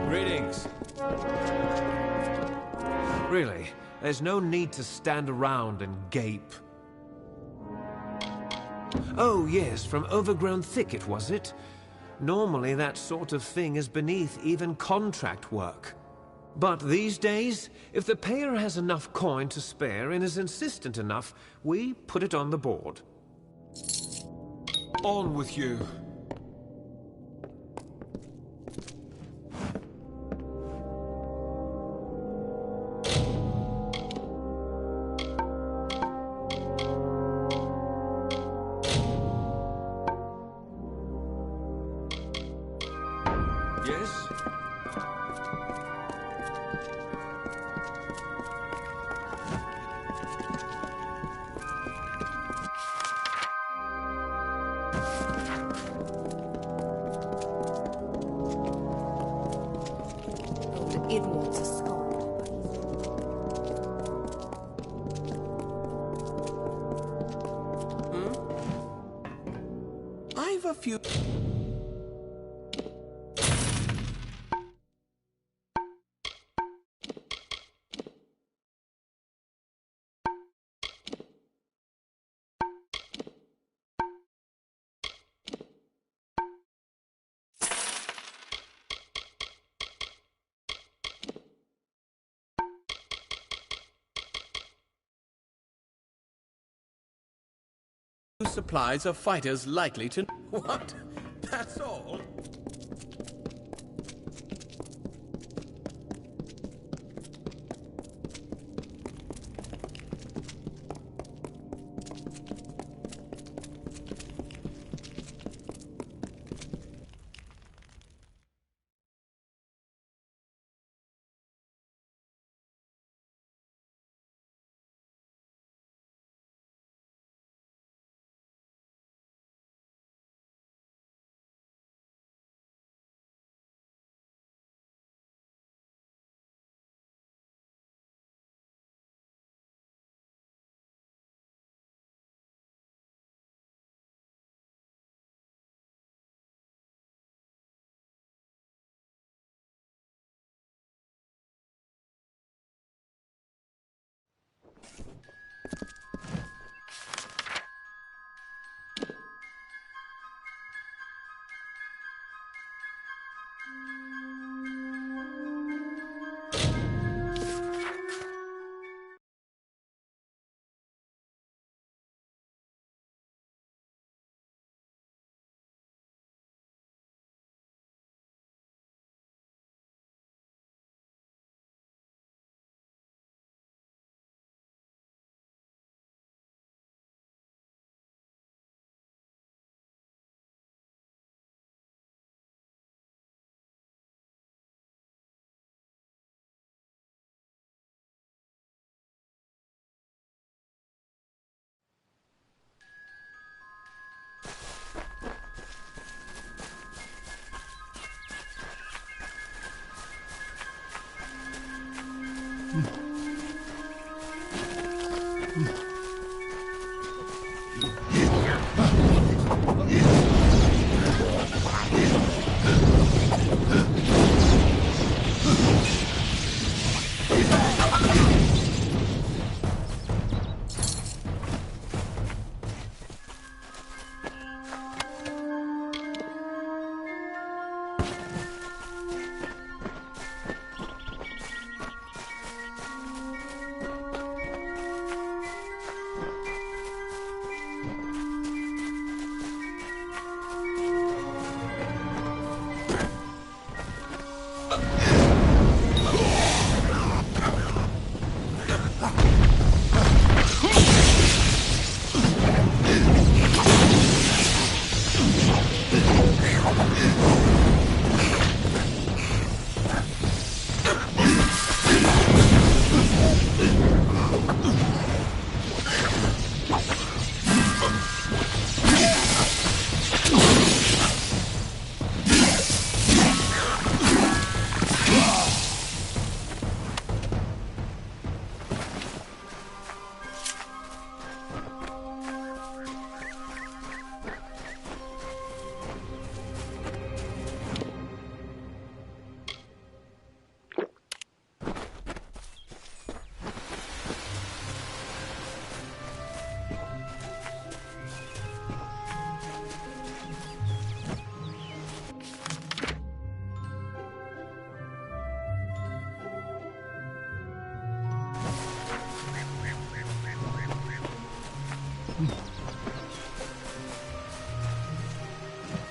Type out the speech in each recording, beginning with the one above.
Greetings. Really, there's no need to stand around and gape. Oh yes, from overgrown thicket, was it? Normally that sort of thing is beneath even contract work. But these days, if the payer has enough coin to spare and is insistent enough, we put it on the board. On with you. Yes? It wants a skull. I've a few... supplies of fighters likely to... What? That's all?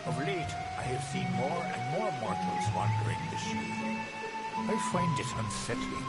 Of late, I have seen more and more mortals wandering the sea. I find it unsettling.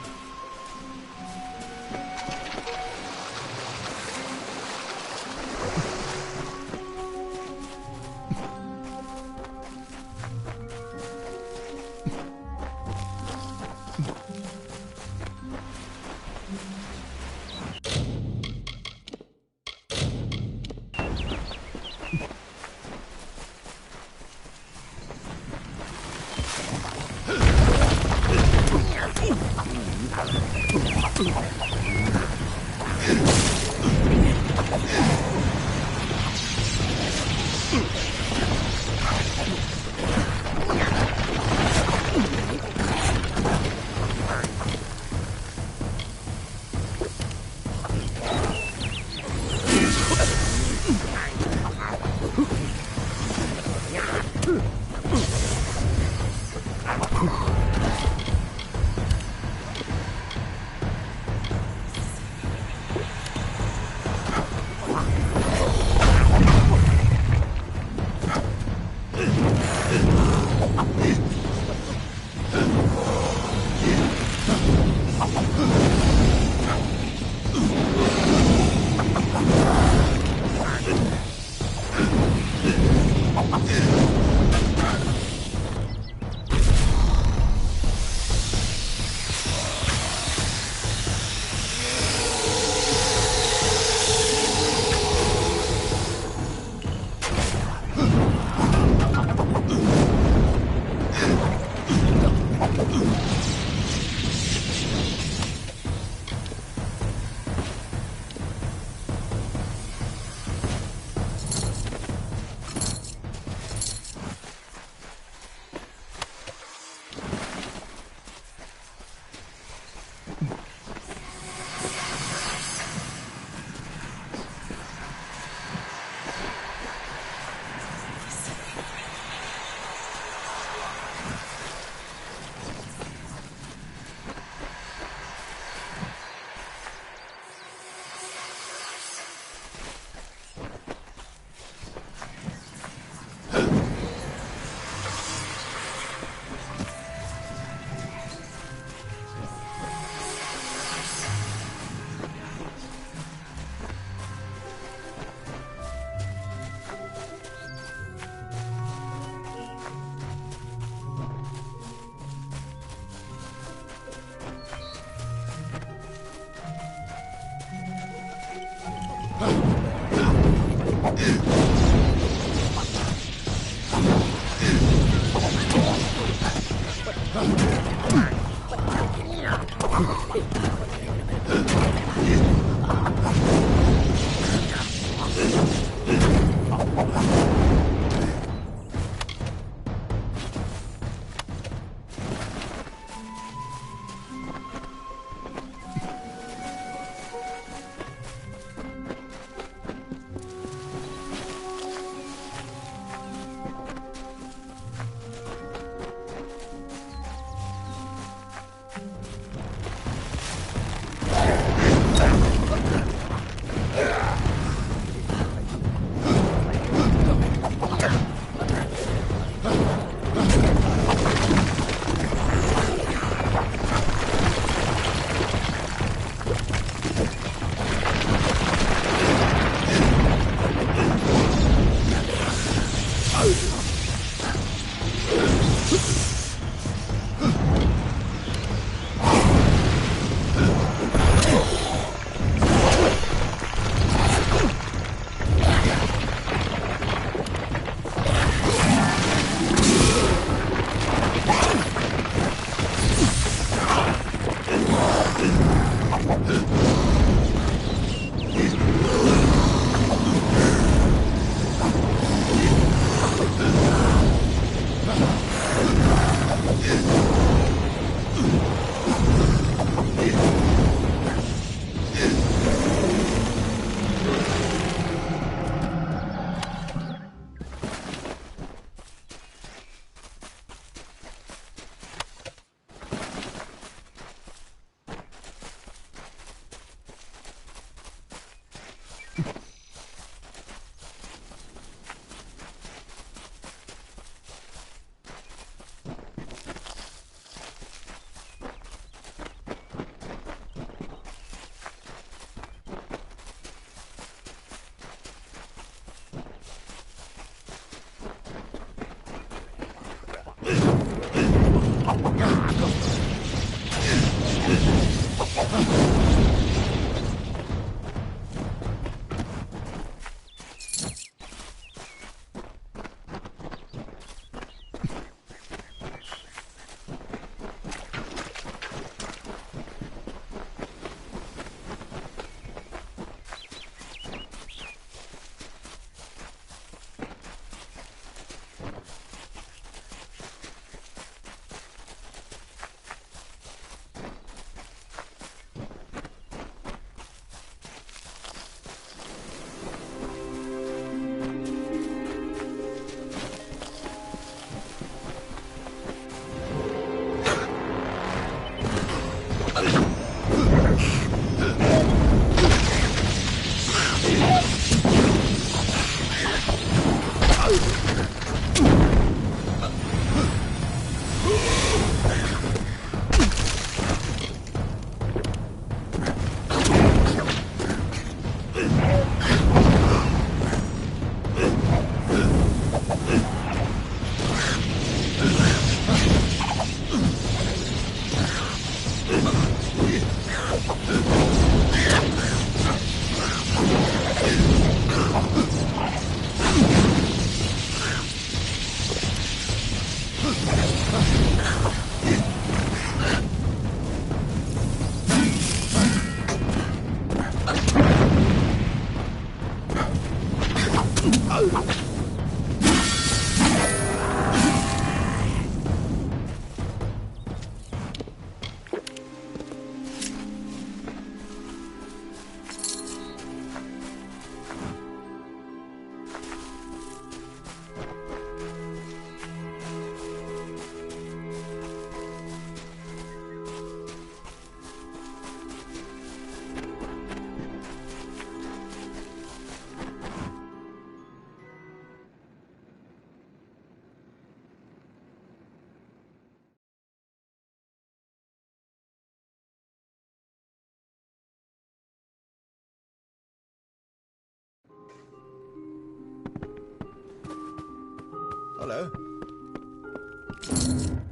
Hello.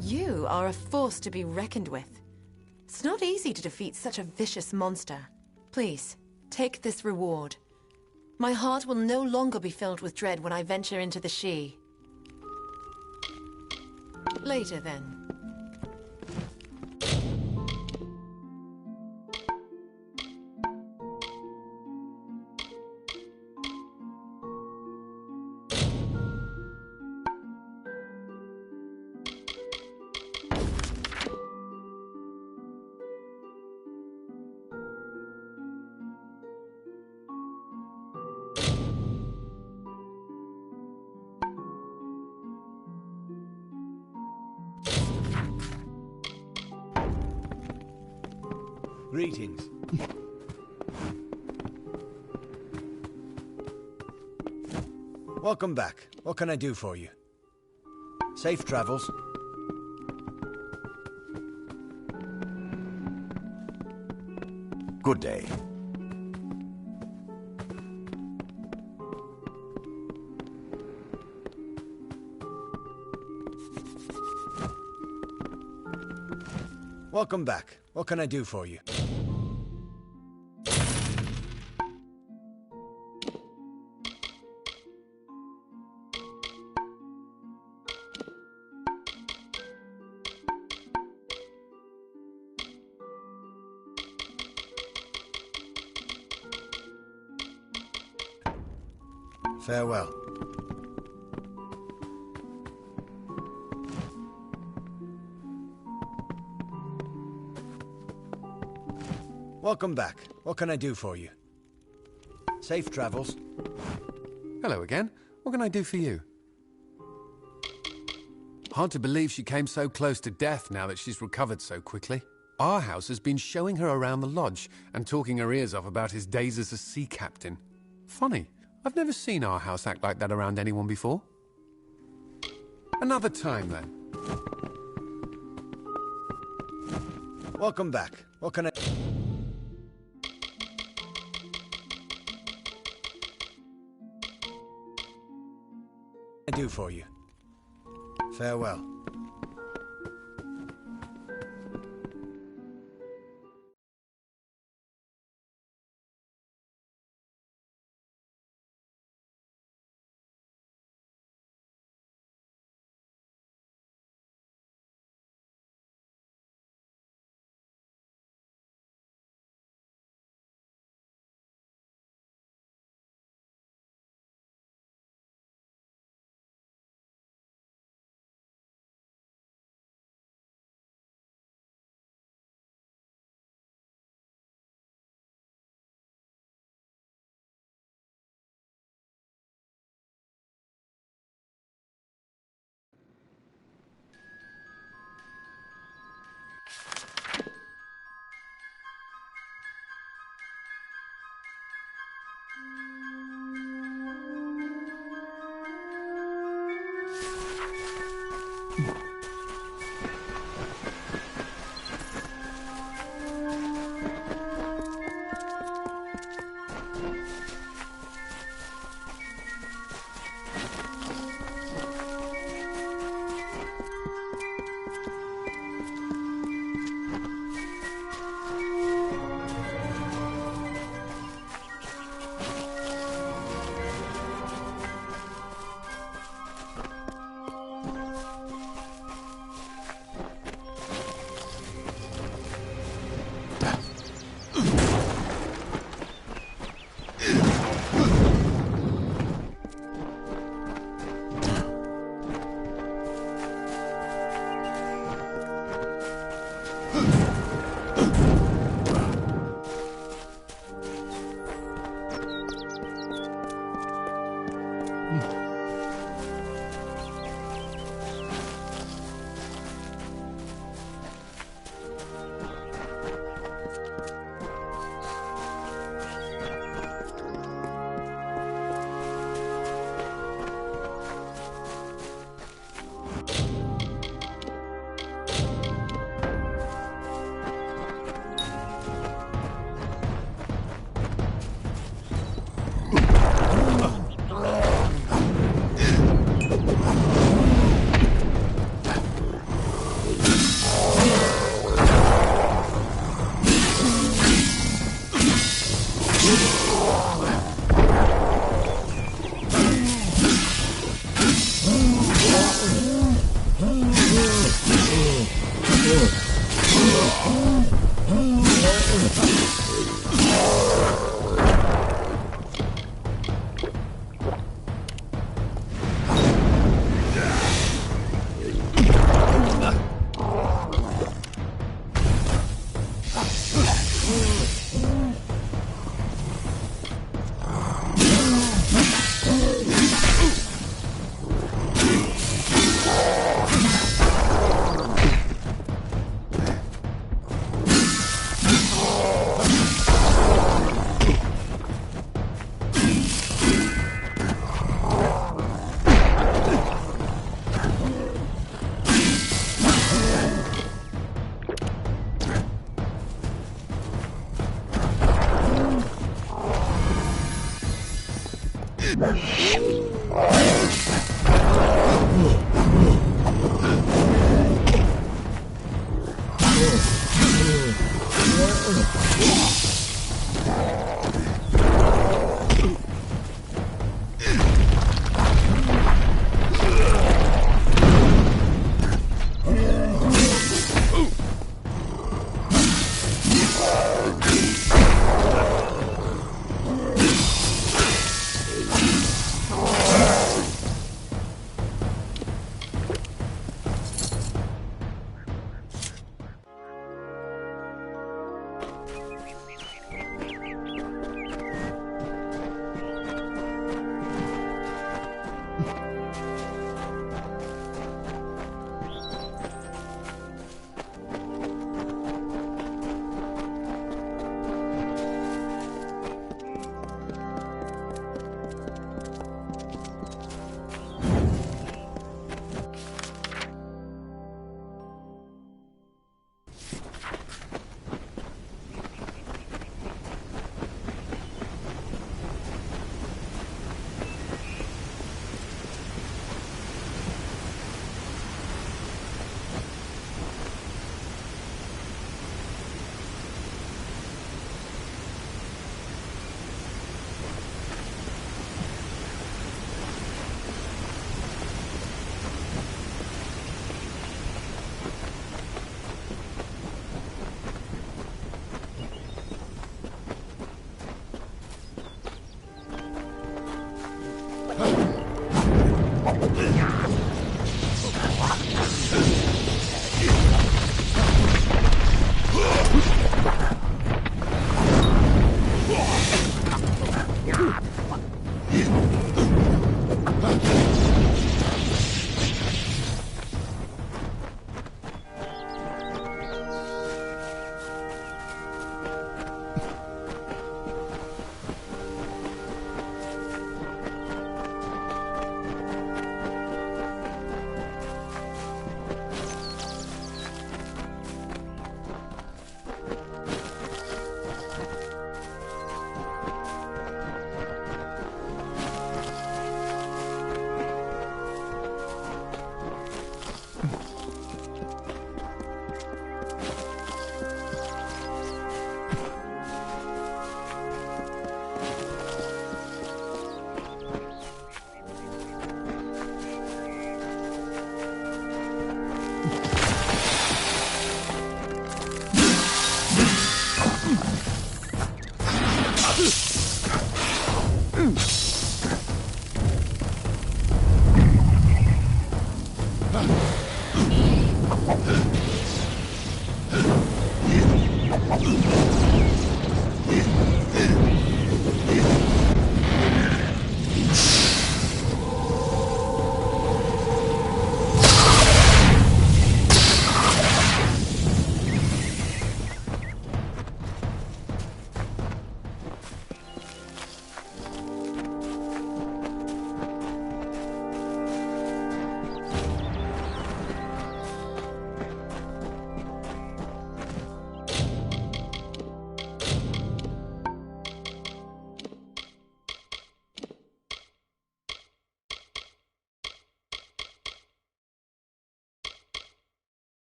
You are a force to be reckoned with. It's not easy to defeat such a vicious monster. Please, take this reward. My heart will no longer be filled with dread when I venture into the She. Later, then. Greetings. Welcome back. What can I do for you? Safe travels. Good day. Welcome back. What can I do for you? Farewell. Welcome back. What can I do for you? Safe travels. Hello again. What can I do for you? Hard to believe she came so close to death now that she's recovered so quickly. Our house has been showing her around the lodge and talking her ears off about his days as a sea captain. Funny, I've never seen our house act like that around anyone before. Another time, then. Welcome back. What can I do for you? Farewell.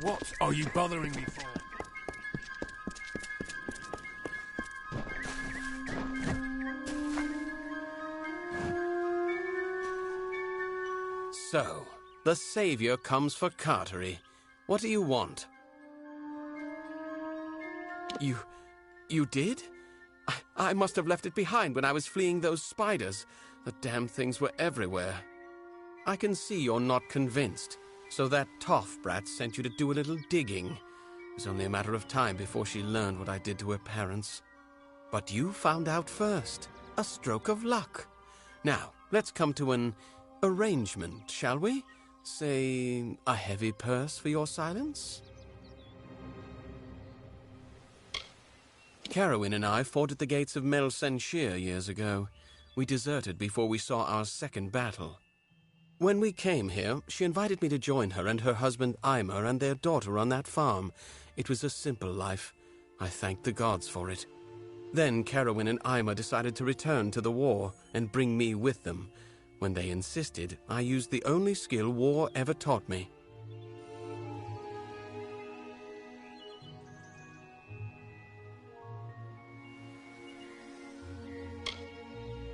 What are you bothering me for? So, the Savior comes for Cartery. What do you want? You did? I must have left it behind when I was fleeing those spiders. The damn things were everywhere. I can see you're not convinced. So that Toff brat sent you to do a little digging. It was only a matter of time before she learned what I did to her parents. But you found out first. A stroke of luck. Now, let's come to an arrangement, shall we? Say, a heavy purse for your silence? Carowin and I fought at the gates of Mel Senshir years ago. We deserted before we saw our second battle. When we came here, she invited me to join her and her husband Eimer and their daughter on that farm. It was a simple life. I thanked the gods for it. Then Carowin and Eimer decided to return to the war and bring me with them. When they insisted, I used the only skill war ever taught me.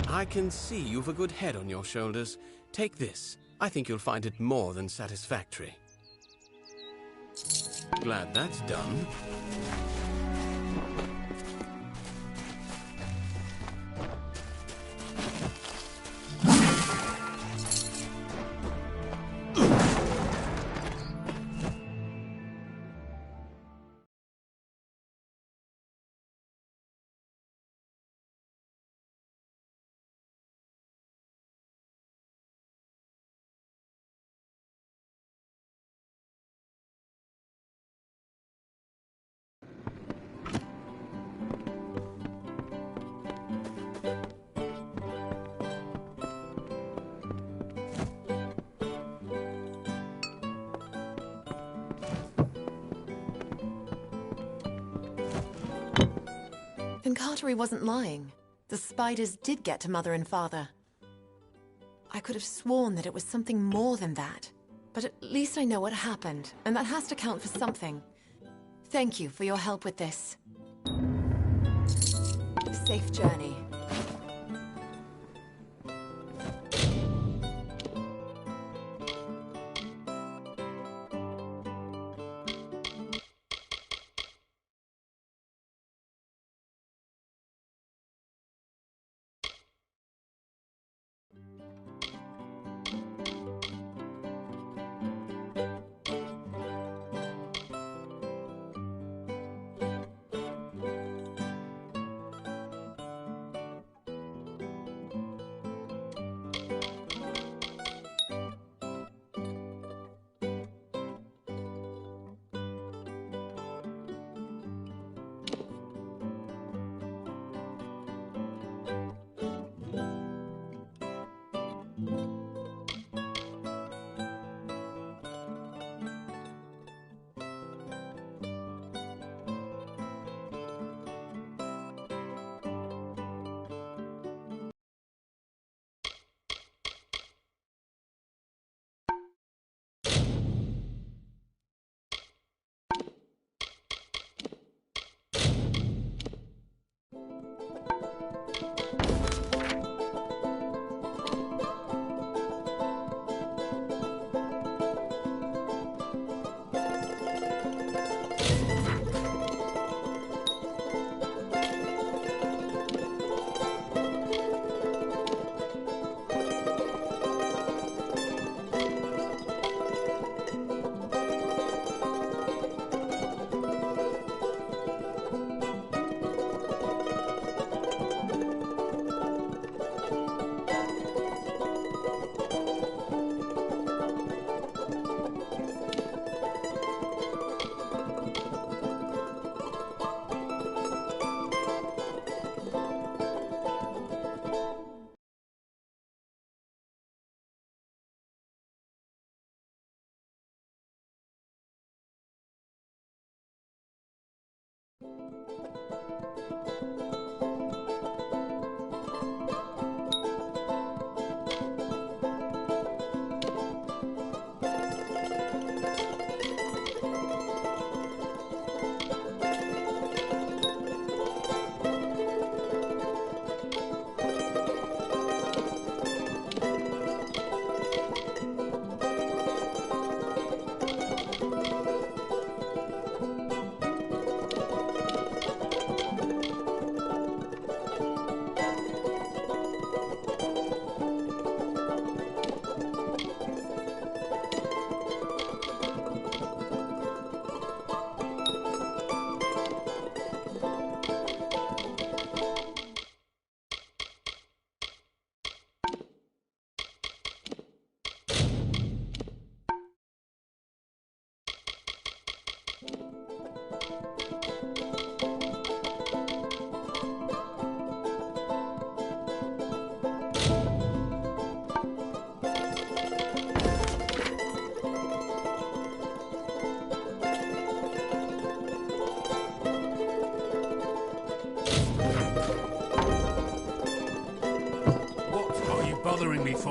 I can see you've a good head on your shoulders. Take this. I think you'll find it more than satisfactory. Glad that's done. Then Cartery wasn't lying. The spiders did get to Mother and Father. I could have sworn that it was something more than that. But at least I know what happened, and that has to count for something. Thank you for your help with this. Safe journey.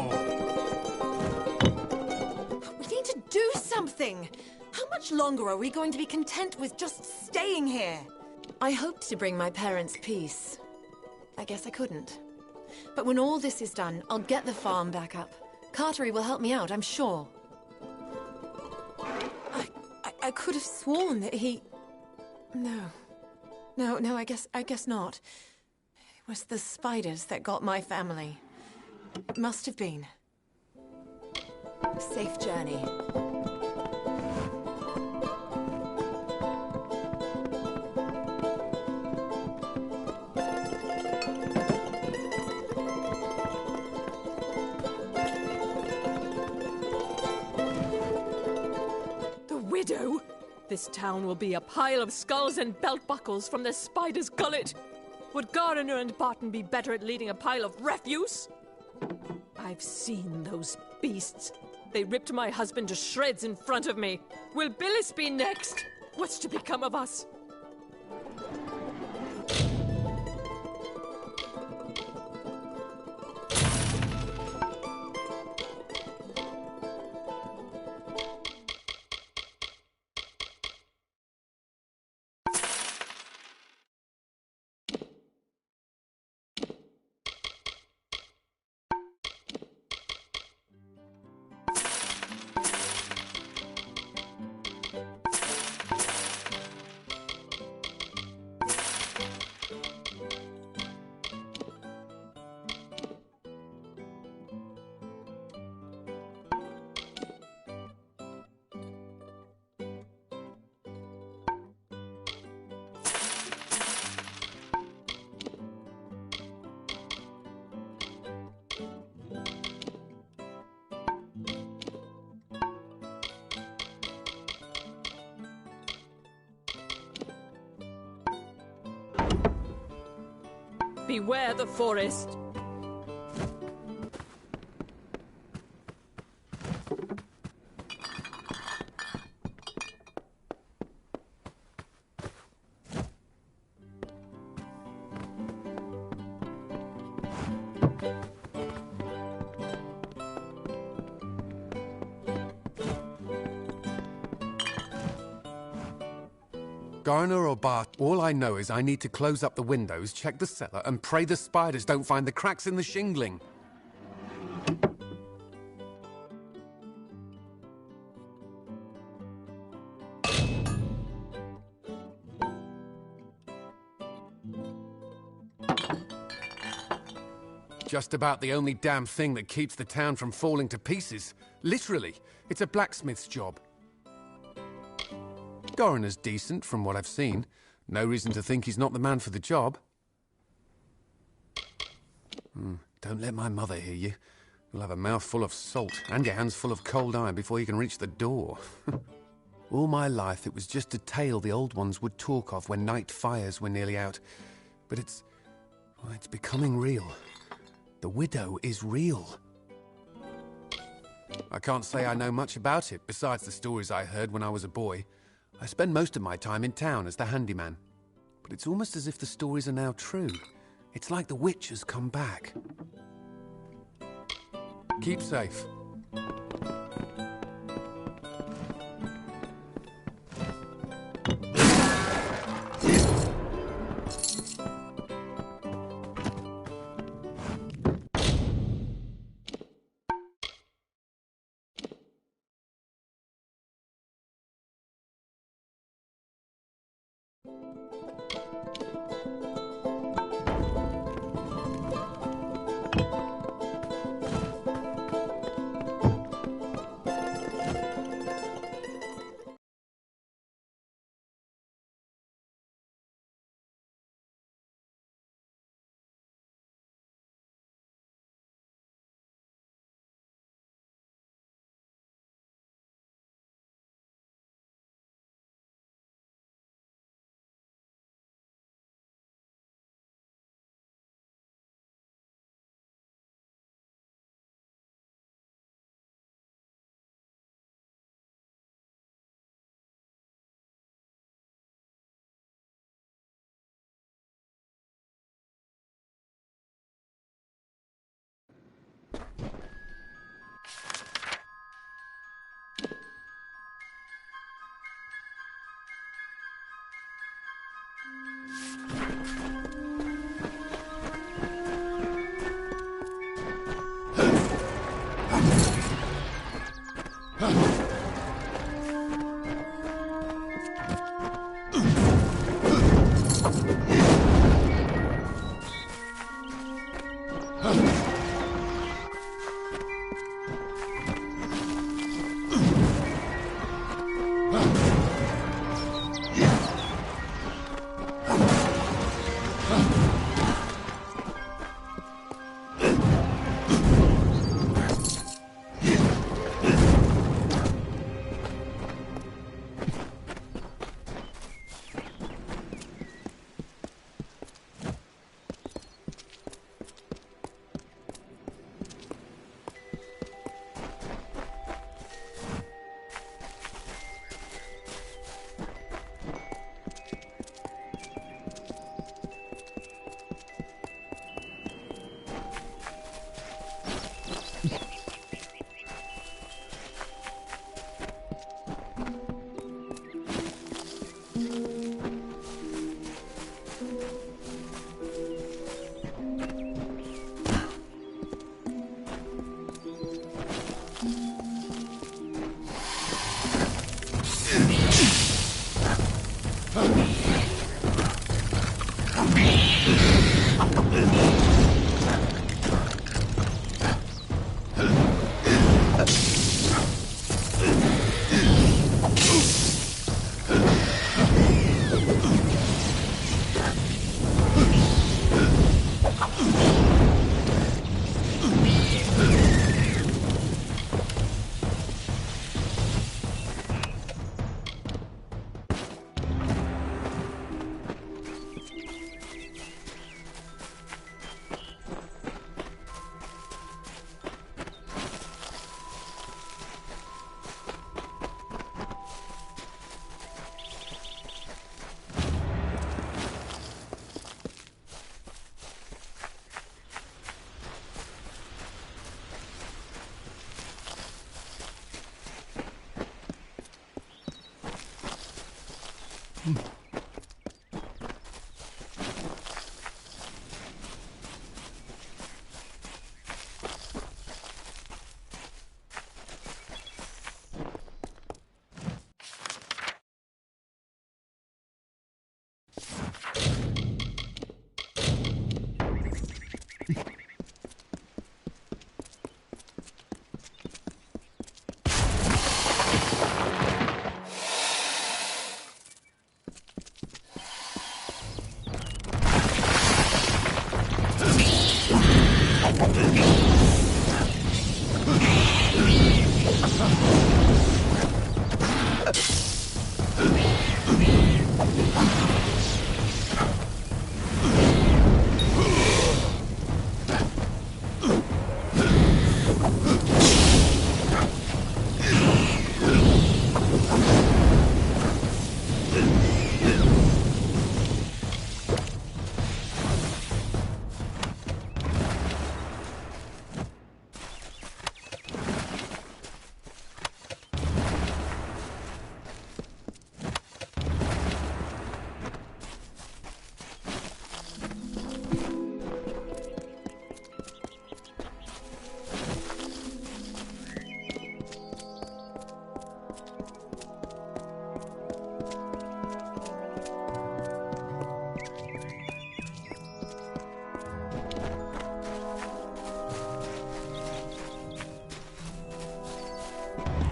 for? We need to do something! How much longer are we going to be content with just staying here? I hoped to bring my parents peace. I guess I couldn't. But when all this is done, I'll get the farm back up. Cartery will help me out, I'm sure. I could have sworn that he... No, I guess not. It was the spiders that got my family. It must have been. Safe journey. Widow! This town will be a pile of skulls and belt buckles from the spider's gullet. Would Gardener and Barton be better at leading a pile of refuse? I've seen those beasts. They ripped my husband to shreds in front of me. Will Billis be next? What's to become of us? Beware the forest. Garner or Bart, all I know is I need to close up the windows, check the cellar, and pray the spiders don't find the cracks in the shingling. Just about the only damn thing that keeps the town from falling to pieces. Literally. It's a blacksmith's job. Coroner's decent, from what I've seen. No reason to think he's not the man for the job. Don't let my mother hear you. You'll have a mouth full of salt and your hands full of cold iron before you can reach the door. All my life it was just a tale the old ones would talk of when night fires were nearly out. But it's becoming real. The widow is real. I can't say I know much about it, besides the stories I heard when I was a boy. I spend most of my time in town as the handyman. But it's almost as if the stories are now true. It's like the witch has come back. Keep safe.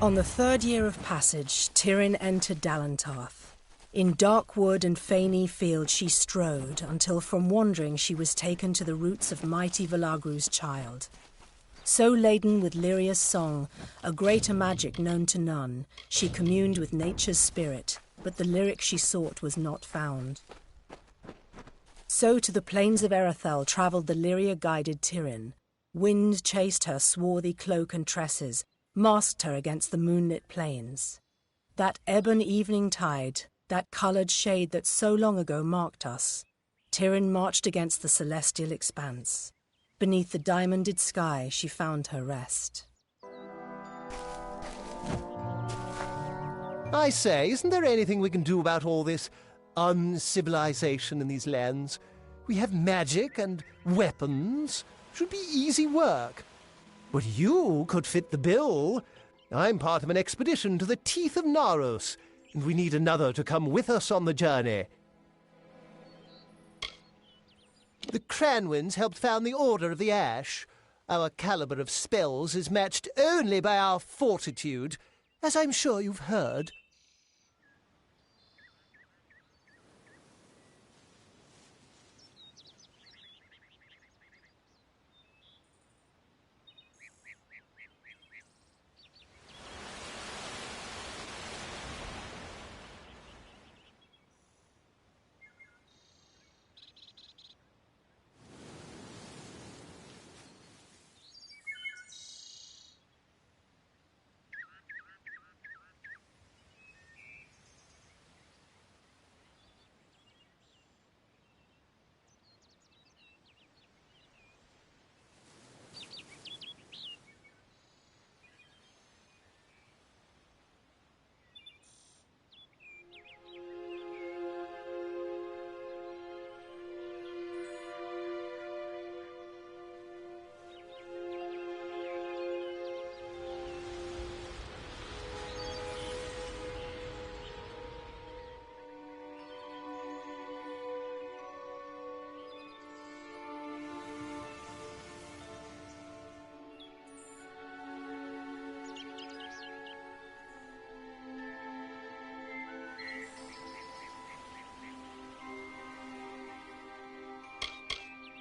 On the third year of passage, Tyrion entered Dalentarth. In dark wood and fany field she strode, until from wandering she was taken to the roots of mighty Velagru's child. So laden with Lyria's song, a greater magic known to none, she communed with nature's spirit, but the lyric she sought was not found. So to the plains of Erethel travelled the Lyria-guided Tyrion. Wind chased her swarthy cloak and tresses, masked her against the moonlit plains. That ebon evening tide, that coloured shade that so long ago marked us, Tyrion marched against the celestial expanse. Beneath the diamonded sky she found her rest. I say, isn't there anything we can do about all this uncivilization in these lands? We have magic and weapons. Should be easy work. But you could fit the bill. I'm part of an expedition to the teeth of Naros, and we need another to come with us on the journey. The Cranwins helped found the Order of the Ash. Our caliber of spells is matched only by our fortitude, as I'm sure you've heard.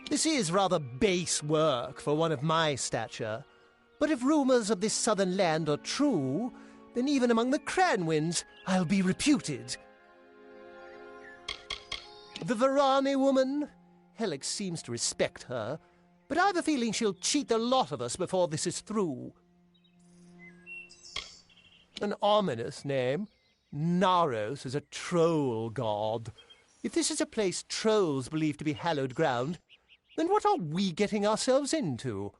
This is rather base work for one of my stature. But if rumours of this southern land are true, then even among the Cranwins, I'll be reputed. The Varani woman? Helix seems to respect her, but I've a feeling she'll cheat the lot of us before this is through. An ominous name. Naros is a troll god. If this is a place trolls believe to be hallowed ground, then what are we getting ourselves into?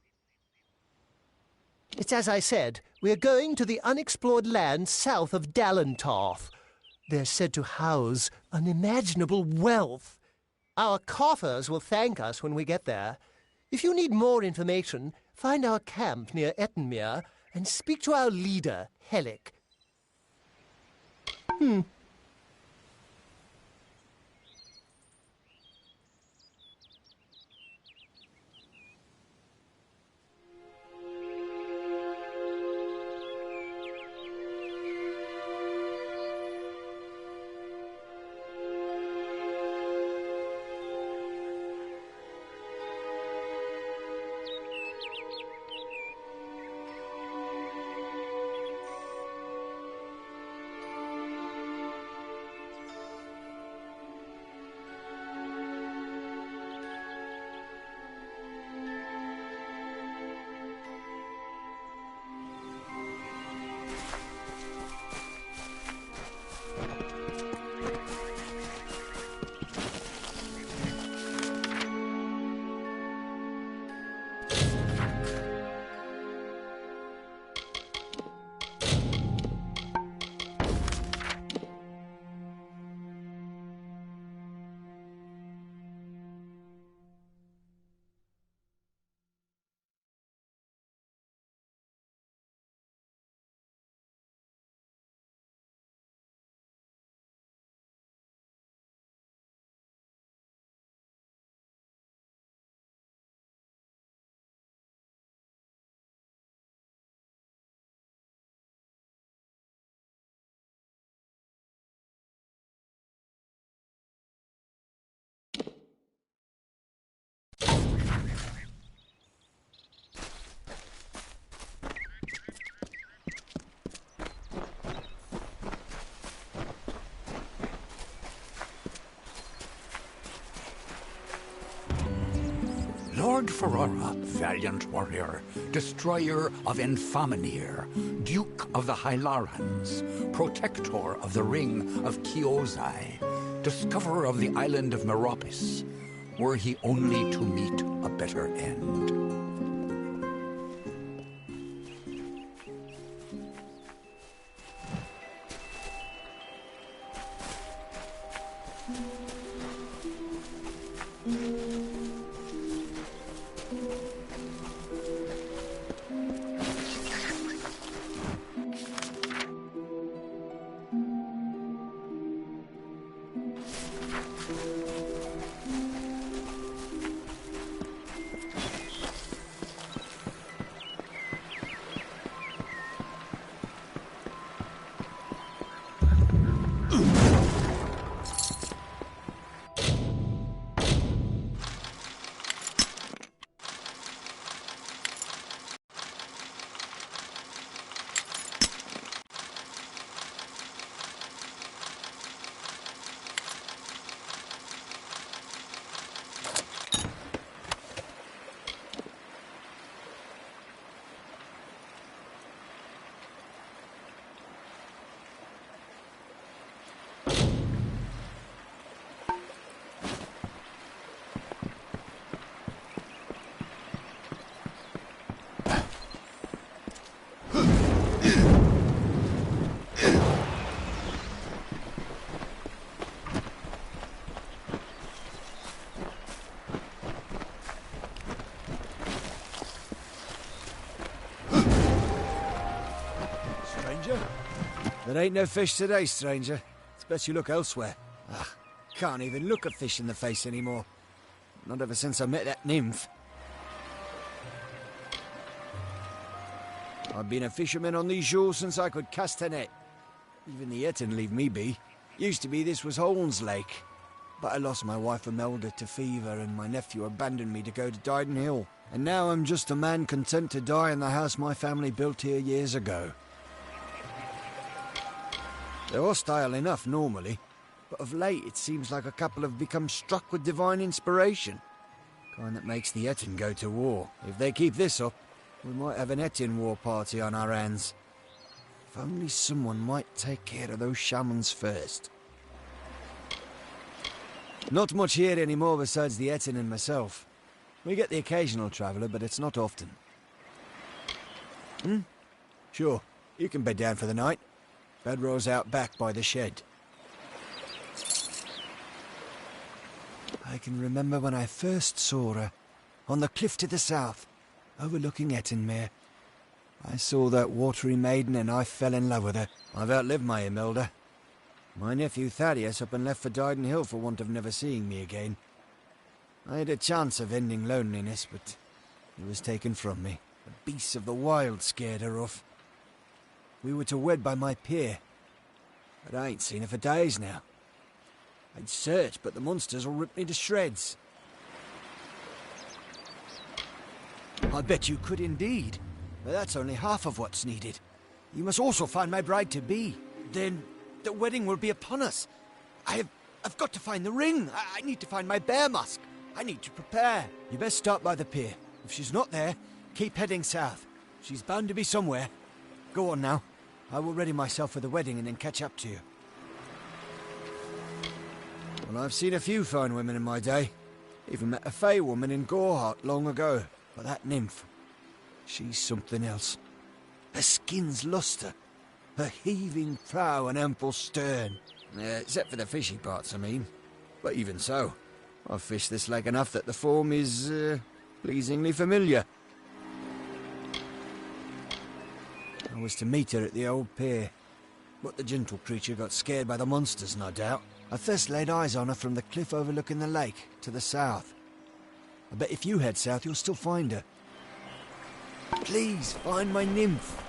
It's as I said, we're going to the unexplored land south of Dalentarth. They're said to house unimaginable wealth. Our coffers will thank us when we get there. If you need more information, find our camp near Ettenmere and speak to our leader, Hellick. Lord Ferrara, valiant warrior, destroyer of Infaminir, Duke of the Hylarans, protector of the Ring of Chiozai, discoverer of the island of Meropis, were he only to meet a better end. There ain't no fish today, stranger. It's best you look elsewhere. Can't even look a fish in the face anymore. Not ever since I met that nymph. I've been a fisherman on these shores since I could cast a net. Even the Etten leave me be. Used to be this was Holmes Lake. But I lost my wife Imelda to fever and my nephew abandoned me to go to Dyden Hill. And now I'm just a man content to die in the house my family built here years ago. They're hostile enough normally, but of late it seems like a couple have become struck with divine inspiration. Kind that makes the Etten go to war. If they keep this up, we might have an Etten war party on our hands. If only someone might take care of those shamans first. Not much here anymore besides the Etten and myself. We get the occasional traveller, but it's not often. Sure, you can bed down for the night. Bedroll's out back by the shed. I can remember when I first saw her, on the cliff to the south, overlooking Ettenmere. I saw that watery maiden and I fell in love with her. I've outlived my Imelda. My nephew Thaddeus up and left for Dyden Hill for want of never seeing me again. I had a chance of ending loneliness, but it was taken from me. The beasts of the wild scared her off. We were to wed by my pier, but I ain't seen her for days now. I'd search, but the monsters will rip me to shreds. I bet you could indeed, but that's only half of what's needed. You must also find my bride-to-be. Then the wedding will be upon us. I've got to find the ring. I need to find my bear mask. I need to prepare. You best start by the pier. If she's not there, keep heading south. She's bound to be somewhere. Go on now. I will ready myself for the wedding and then catch up to you. Well, I've seen a few fine women in my day. Even met a fey woman in Gorehart long ago. But that nymph, she's something else. Her skin's lustre, her heaving prow and ample stern. Except for the fishy parts, I mean. But even so, I've fished this lake enough that the form is, pleasingly familiar. I was to meet her at the old pier, but the gentle creature got scared by the monsters, no doubt. I first laid eyes on her from the cliff overlooking the lake, to the south. I bet if you head south, you'll still find her. Please, find my nymph.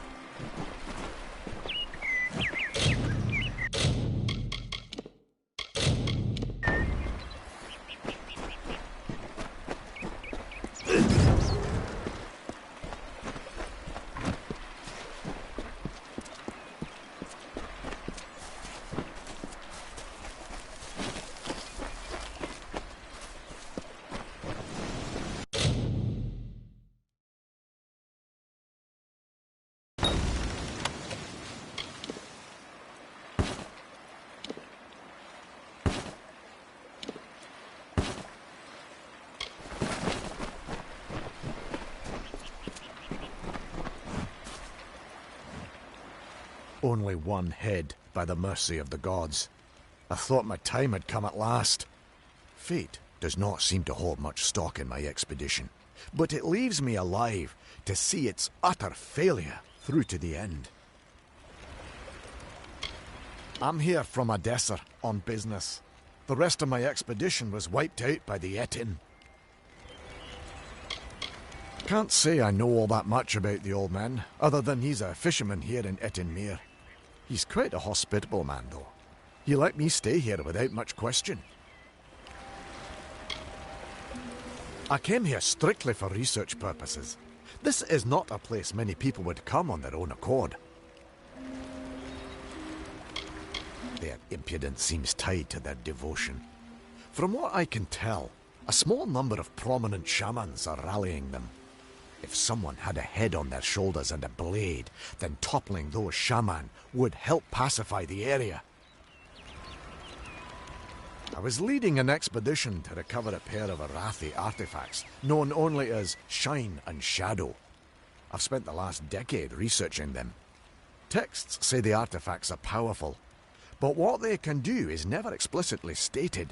Only one head, by the mercy of the gods. I thought my time had come at last. Fate does not seem to hold much stock in my expedition, but it leaves me alive to see its utter failure through to the end. I'm here from Odessa on business. The rest of my expedition was wiped out by the Etin. Can't say I know all that much about the old man, other than he's a fisherman here in Ettenmere. He's quite a hospitable man, though. He let me stay here without much question. I came here strictly for research purposes. This is not a place many people would come on their own accord. Their impudence seems tied to their devotion. From what I can tell, a small number of prominent shamans are rallying them. If someone had a head on their shoulders and a blade, then toppling those shaman would help pacify the area. I was leading an expedition to recover a pair of Arathi artifacts, known only as Shine and Shadow. I've spent the last decade researching them. Texts say the artifacts are powerful, but what they can do is never explicitly stated.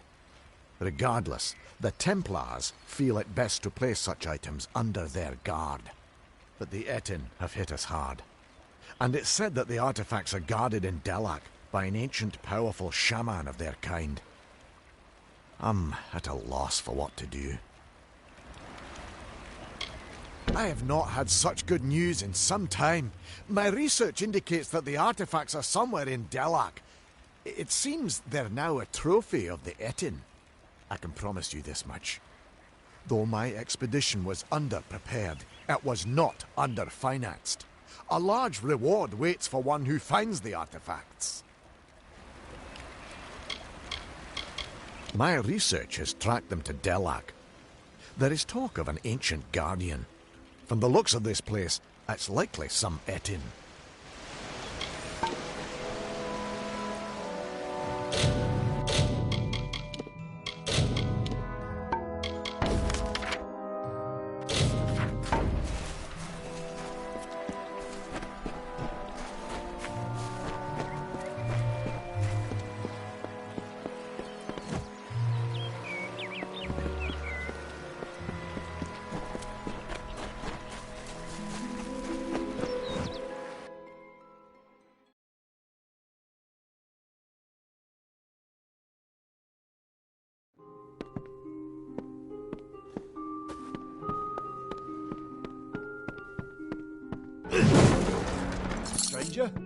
Regardless, the Templars feel it best to place such items under their guard. But the Etin have hit us hard. And it's said that the artifacts are guarded in Delac by an ancient powerful shaman of their kind. I'm at a loss for what to do. I have not had such good news in some time. My research indicates that the artifacts are somewhere in Delac. It seems they're now a trophy of the Etin. I can promise you this much. Though my expedition was underprepared, it was not underfinanced. A large reward waits for one who finds the artifacts. My research has tracked them to Delac. There is talk of an ancient guardian. From the looks of this place, it's likely some Etin. stranger.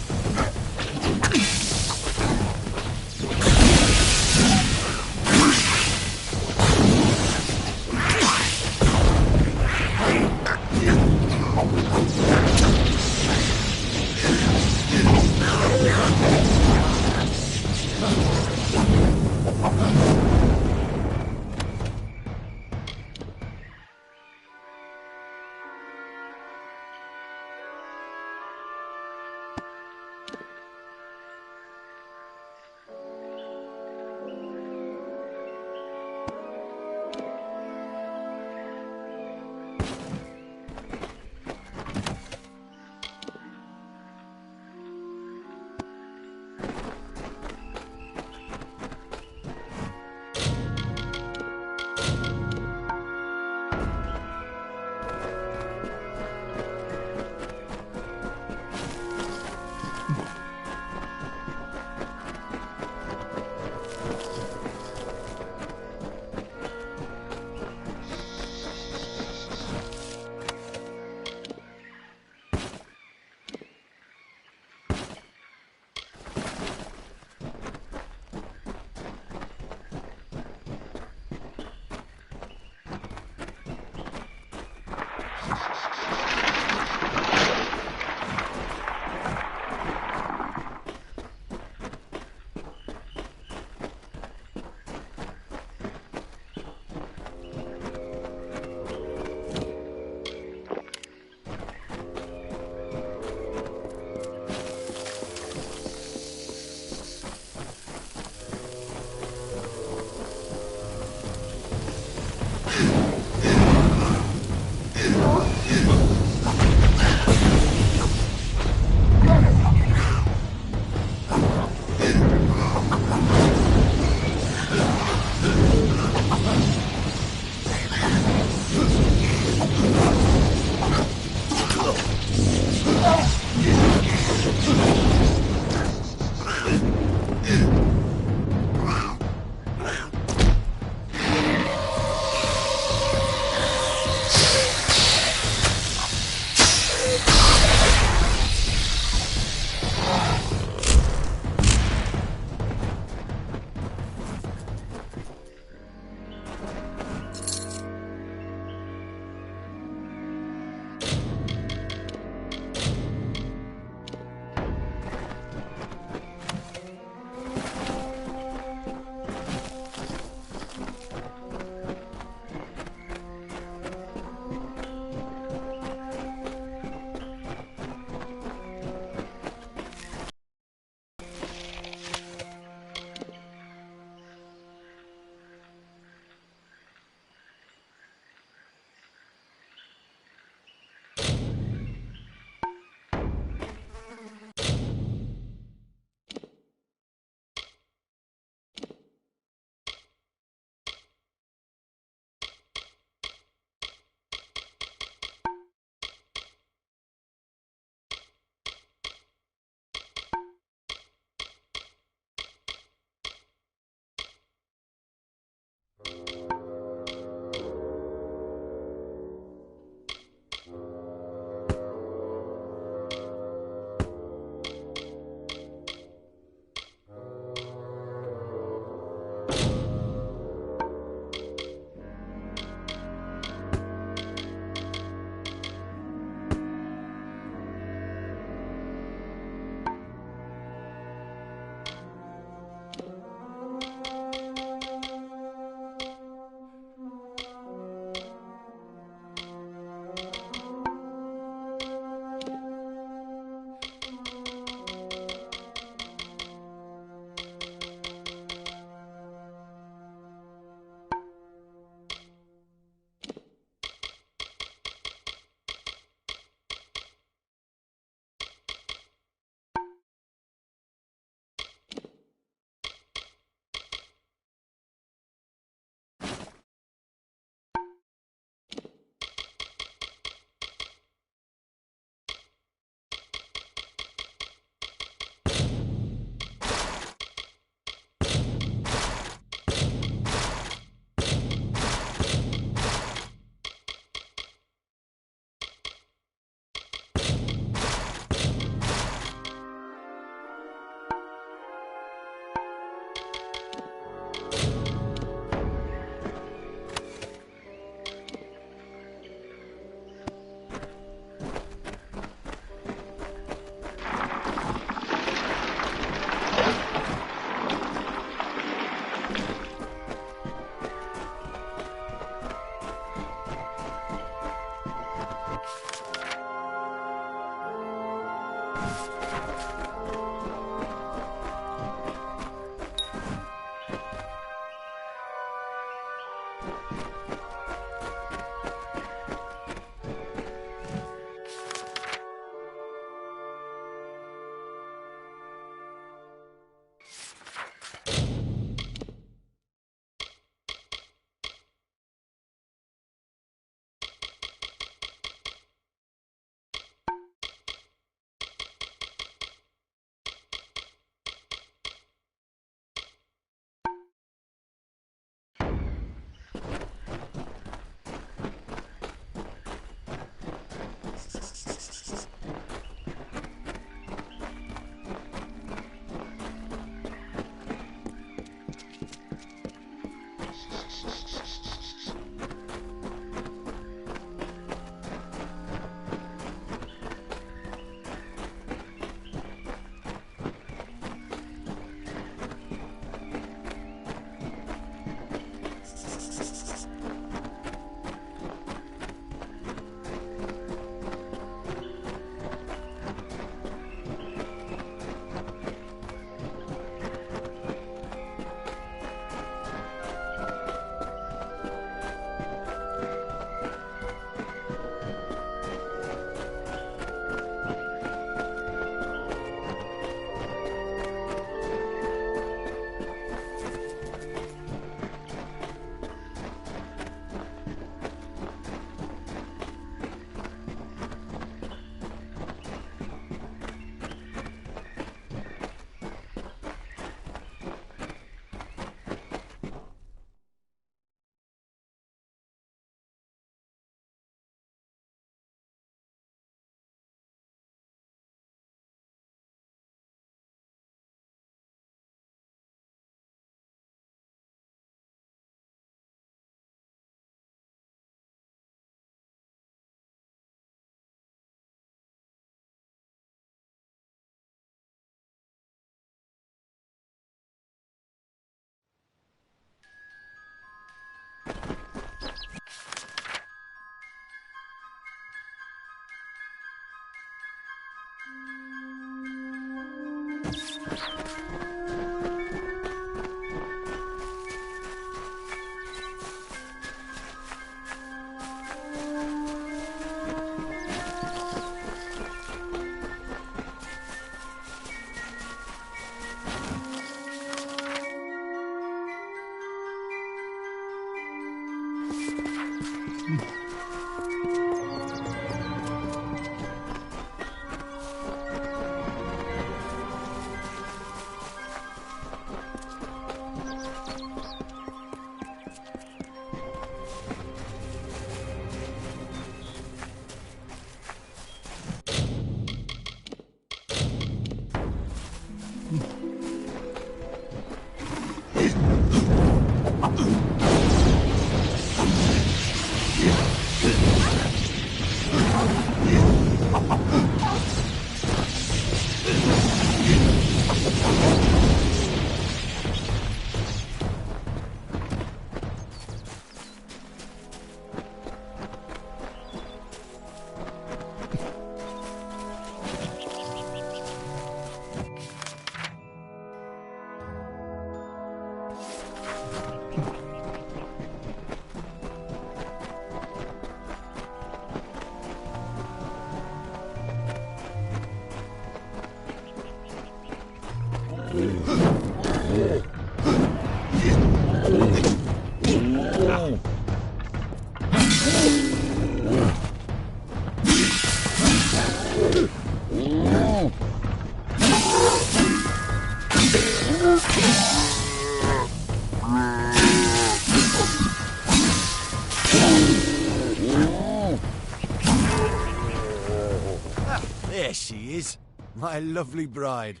There she is, my lovely bride.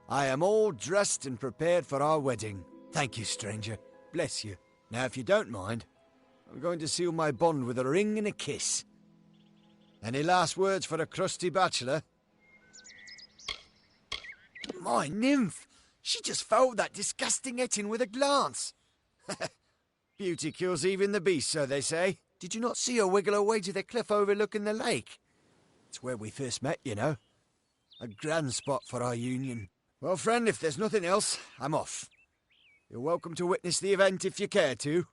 I am all dressed and prepared for our wedding. Thank you, stranger. Bless you. Now, if you don't mind, I'm going to seal my bond with a ring and a kiss. Any last words for a crusty bachelor? My nymph! She just fouled that disgusting etting with a glance. Beauty kills even the beast, so they say. Did you not see her wiggle her way to the cliff overlooking the lake? It's where we first met, you know. A grand spot for our union. Well, friend, if there's nothing else, I'm off. You're welcome to witness the event if you care to.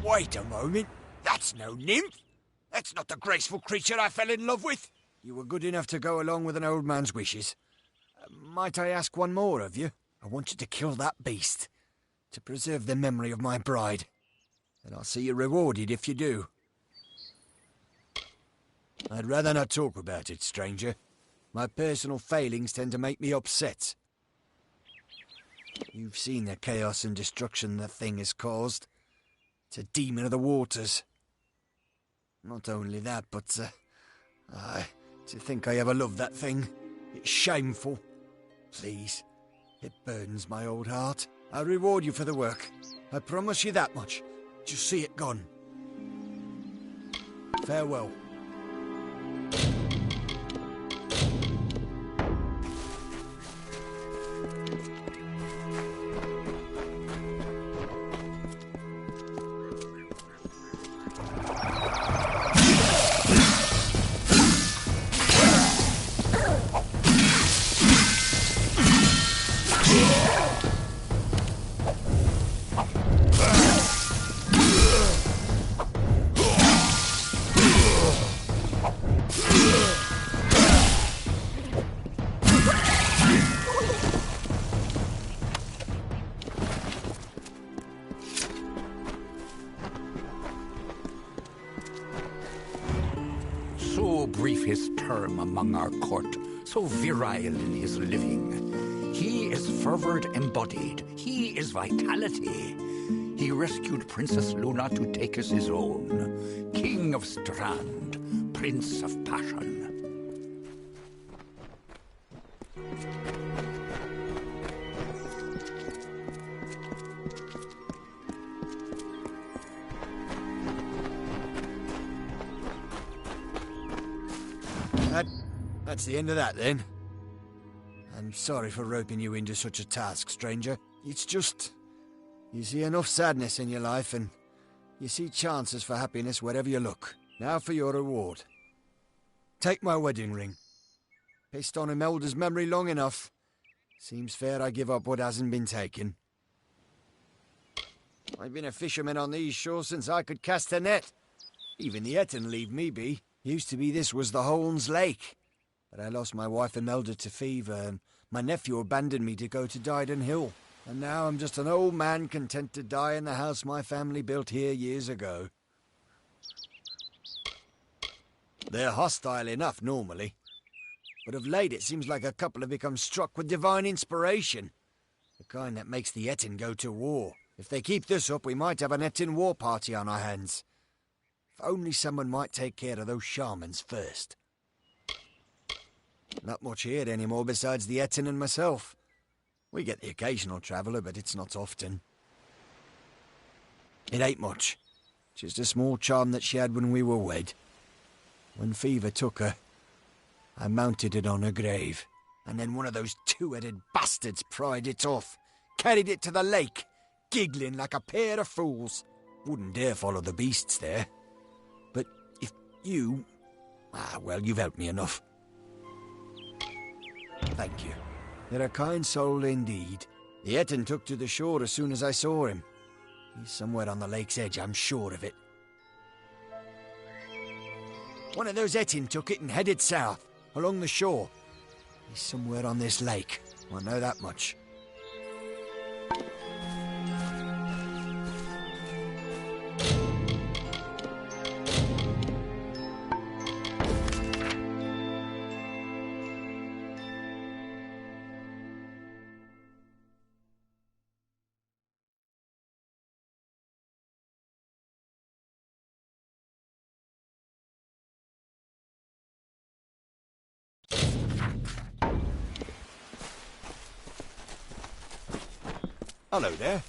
Wait a moment. That's no nymph. That's not the graceful creature I fell in love with. You were good enough to go along with an old man's wishes. Might I ask one more of you? I want you to kill that beast, to preserve the memory of my bride. And I'll see you rewarded if you do. I'd rather not talk about it, stranger. My personal failings tend to make me upset. You've seen the chaos and destruction the thing has caused. It's a demon of the waters. Not only that, but, to think I ever loved that thing. It's shameful. Please, it burdens my old heart. I'll reward you for the work. I promise you that much. Just see it gone. Farewell. So brief his term among our court, so virile in his living. He is fervor embodied, he is vitality. He rescued Princess Luna to take as his own. King of Strand, Prince of Passion. That's the end of that, then. I'm sorry for roping you into such a task, stranger. It's just... you see enough sadness in your life, and you see chances for happiness wherever you look. Now for your reward. Take my wedding ring. Pissed on Imelda's memory long enough. Seems fair I give up what hasn't been taken. I've been a fisherman on these shores since I could cast a net. Even the Etten leave me be. Used to be this was the Holmes Lake. But I lost my wife Imelda to fever, and my nephew abandoned me to go to Dyden Hill. And now I'm just an old man content to die in the house my family built here years ago. They're hostile enough normally. But of late it seems like a couple have become struck with divine inspiration. The kind that makes the Etten go to war. If they keep this up, we might have an Etten war party on our hands. If only someone might take care of those shamans first. Not much here anymore besides the Etten and myself. We get the occasional traveller, but it's not often. It ain't much. Just a small charm that she had when we were wed. When fever took her, I mounted it on her grave. And then one of those two-headed bastards pried it off. Carried it to the lake, giggling like a pair of fools. Wouldn't dare follow the beasts there. But if you... well, you've helped me enough. Thank you. You're a kind soul indeed. The Etten took to the shore as soon as I saw him. He's somewhere on the lake's edge, I'm sure of it. One of those Etten took it and headed south, along the shore. He's somewhere on this lake. I know that much. Hello there.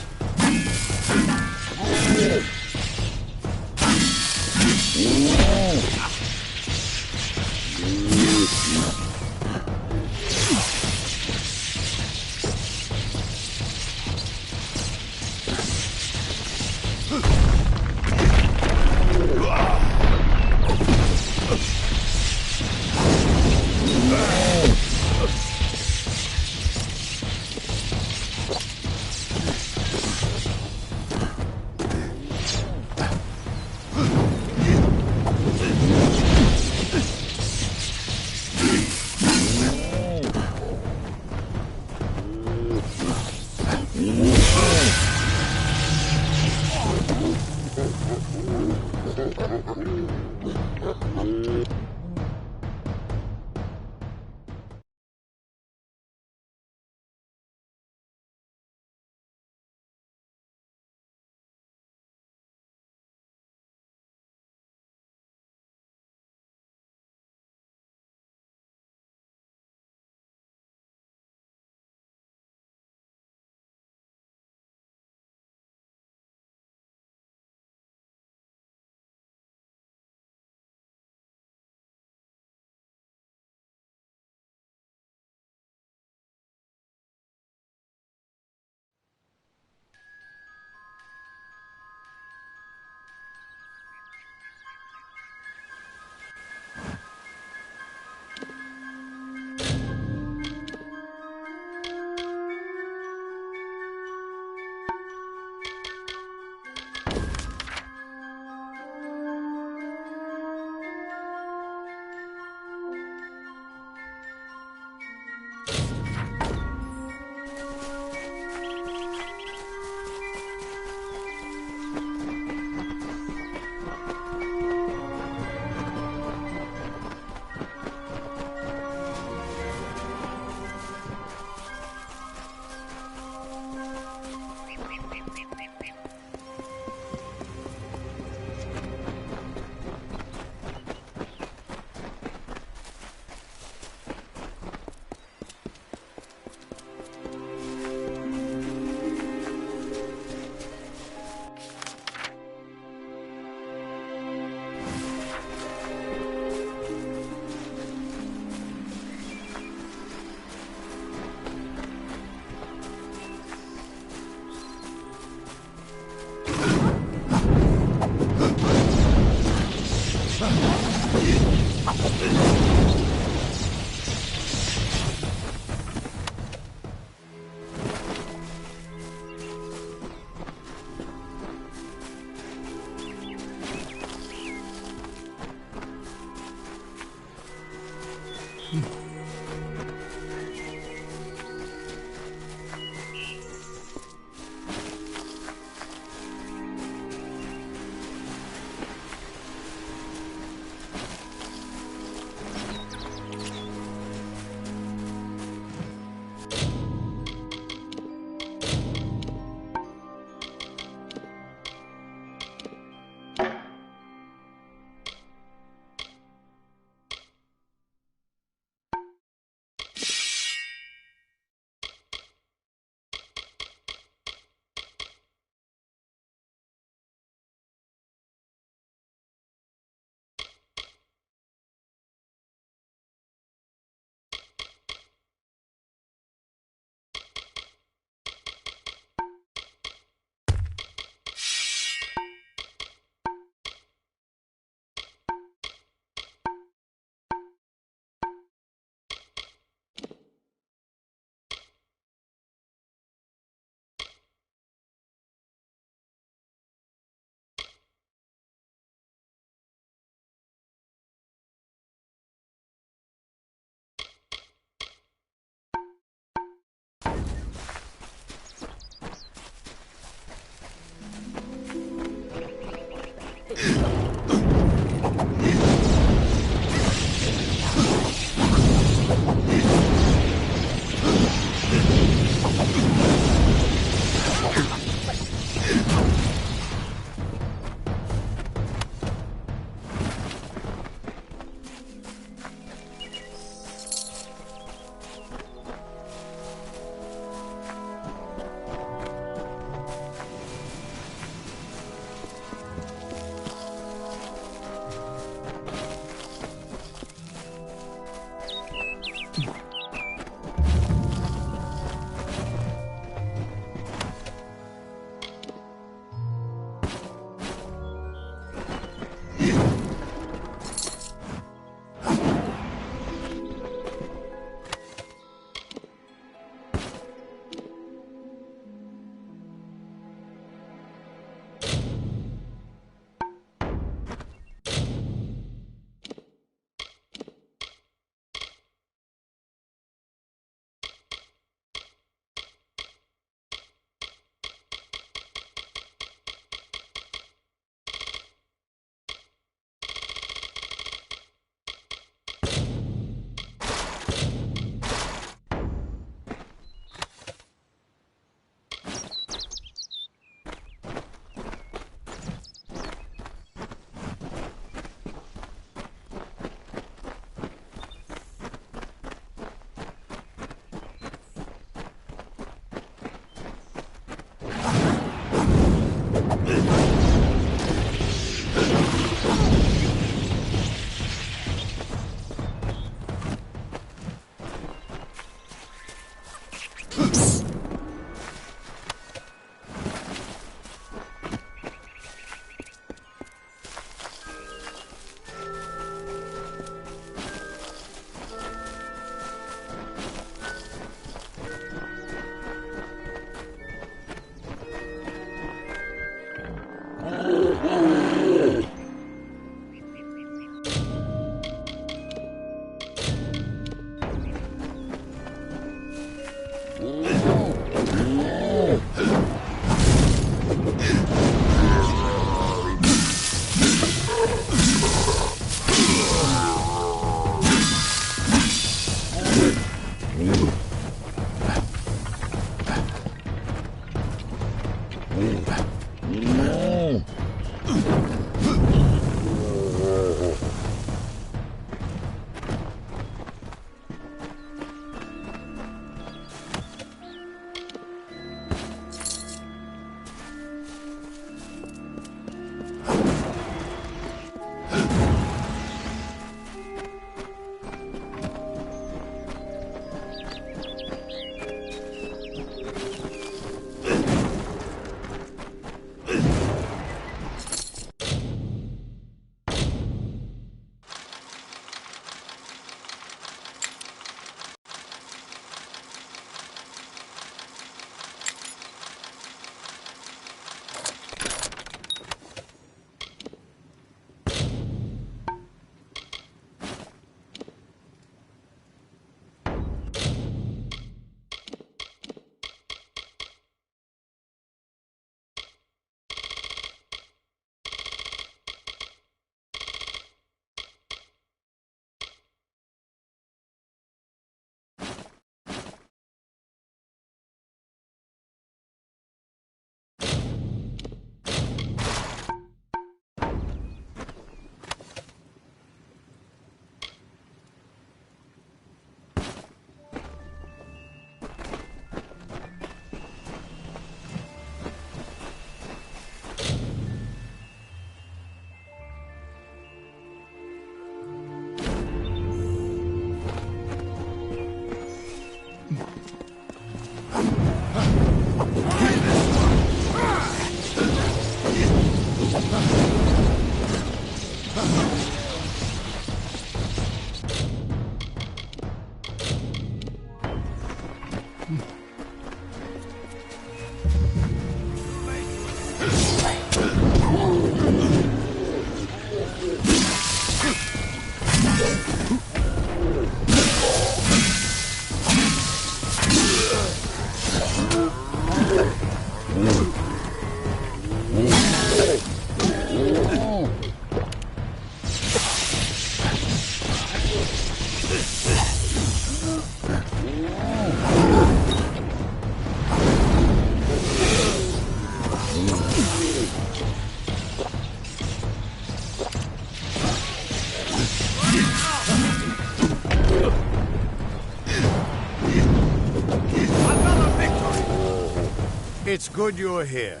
It's good you're here.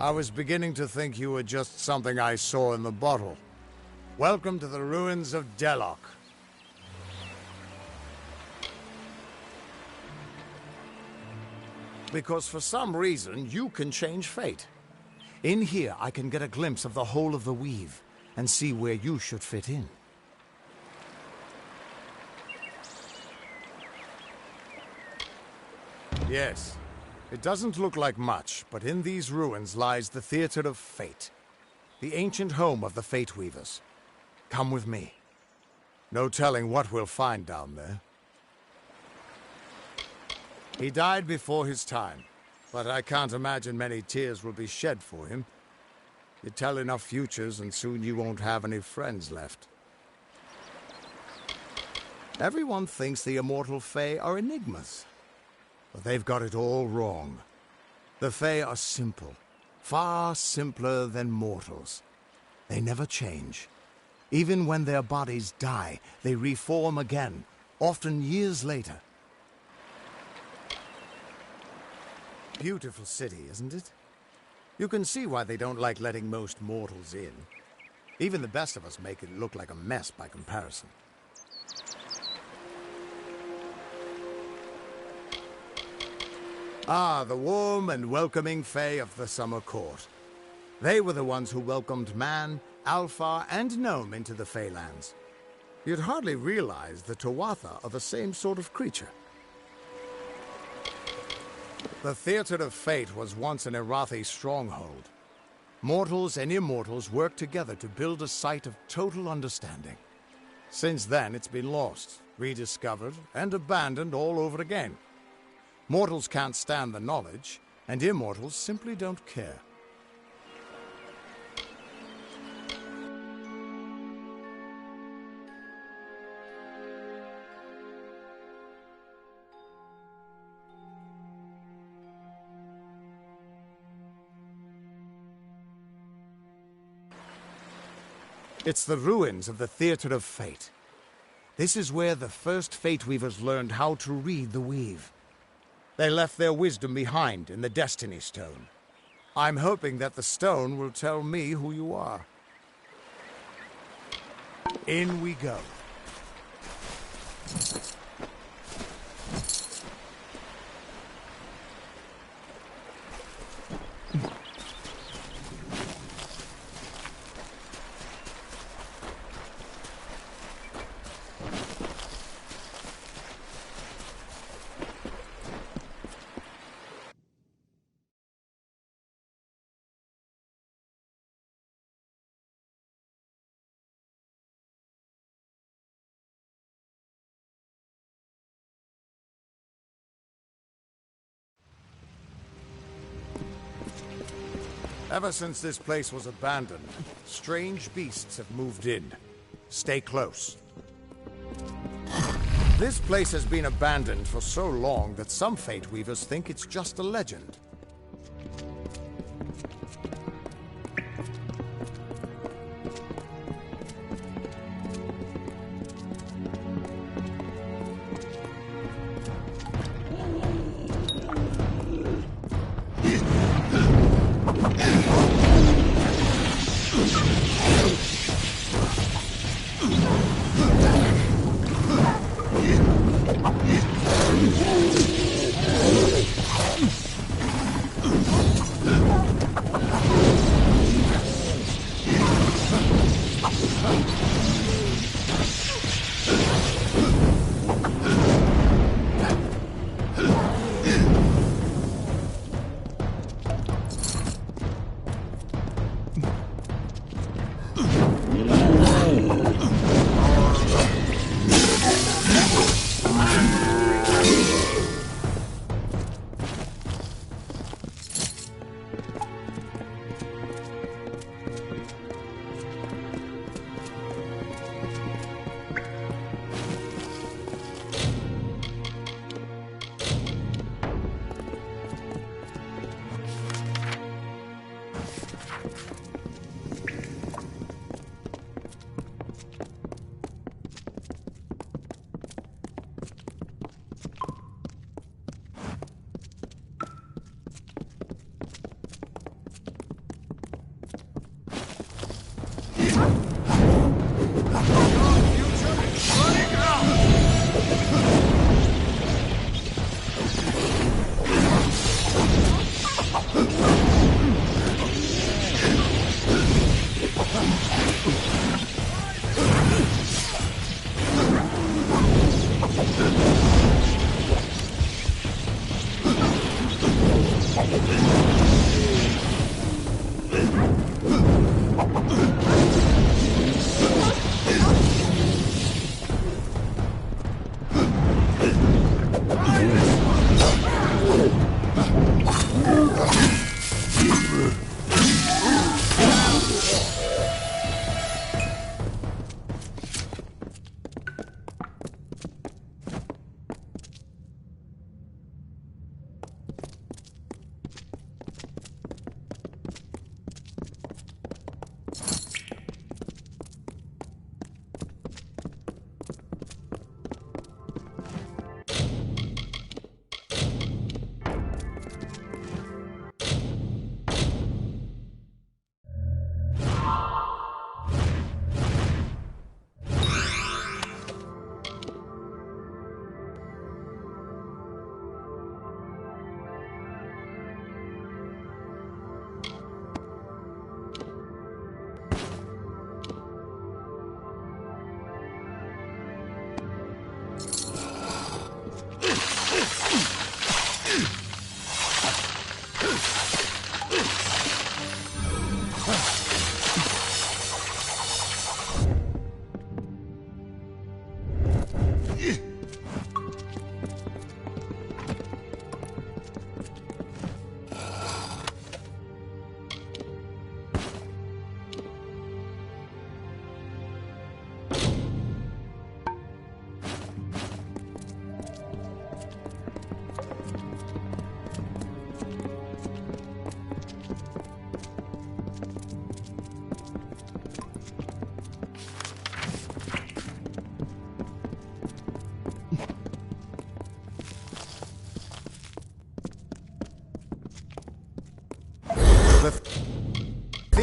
I was beginning to think you were just something I saw in the bottle. Welcome to the ruins of Delok. Because for some reason, you can change fate. In here, I can get a glimpse of the whole of the weave and see where you should fit in. Yes, it doesn't look like much, but in these ruins lies the Theater of Fate, the ancient home of the Fate Weavers. Come with me. No telling what we'll find down there. He died before his time, but I can't imagine many tears will be shed for him. You tell enough futures and soon you won't have any friends left. Everyone thinks the immortal Fae are enigmas, but they've got it all wrong. The Fae are simple, far simpler than mortals. They never change. Even when their bodies die, they reform again, often years later. Beautiful city, isn't it? You can see why they don't like letting most mortals in. Even the best of us make it look like a mess by comparison. Ah, the warm and welcoming Fae of the Summer Court. They were the ones who welcomed man, Alpha, and Gnome into the Faelands. You'd hardly realize the Tuatha are the same sort of creature. The Theater of Fate was once an Irathi stronghold. Mortals and immortals worked together to build a site of total understanding. Since then, it's been lost, rediscovered, and abandoned all over again. Mortals can't stand the knowledge, and immortals simply don't care. It's the ruins of the Theater of Fate. This is where the first Fate Weavers learned how to read the weave. They left their wisdom behind in the Destiny Stone. I'm hoping that the stone will tell me who you are. In we go. Ever since this place was abandoned, strange beasts have moved in. Stay close. This place has been abandoned for so long that some Fate Weavers think it's just a legend.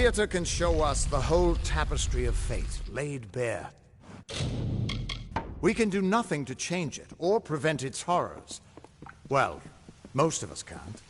theater can show us the whole tapestry of fate laid bare. We can do nothing to change it or prevent its horrors. Well, most of us can't.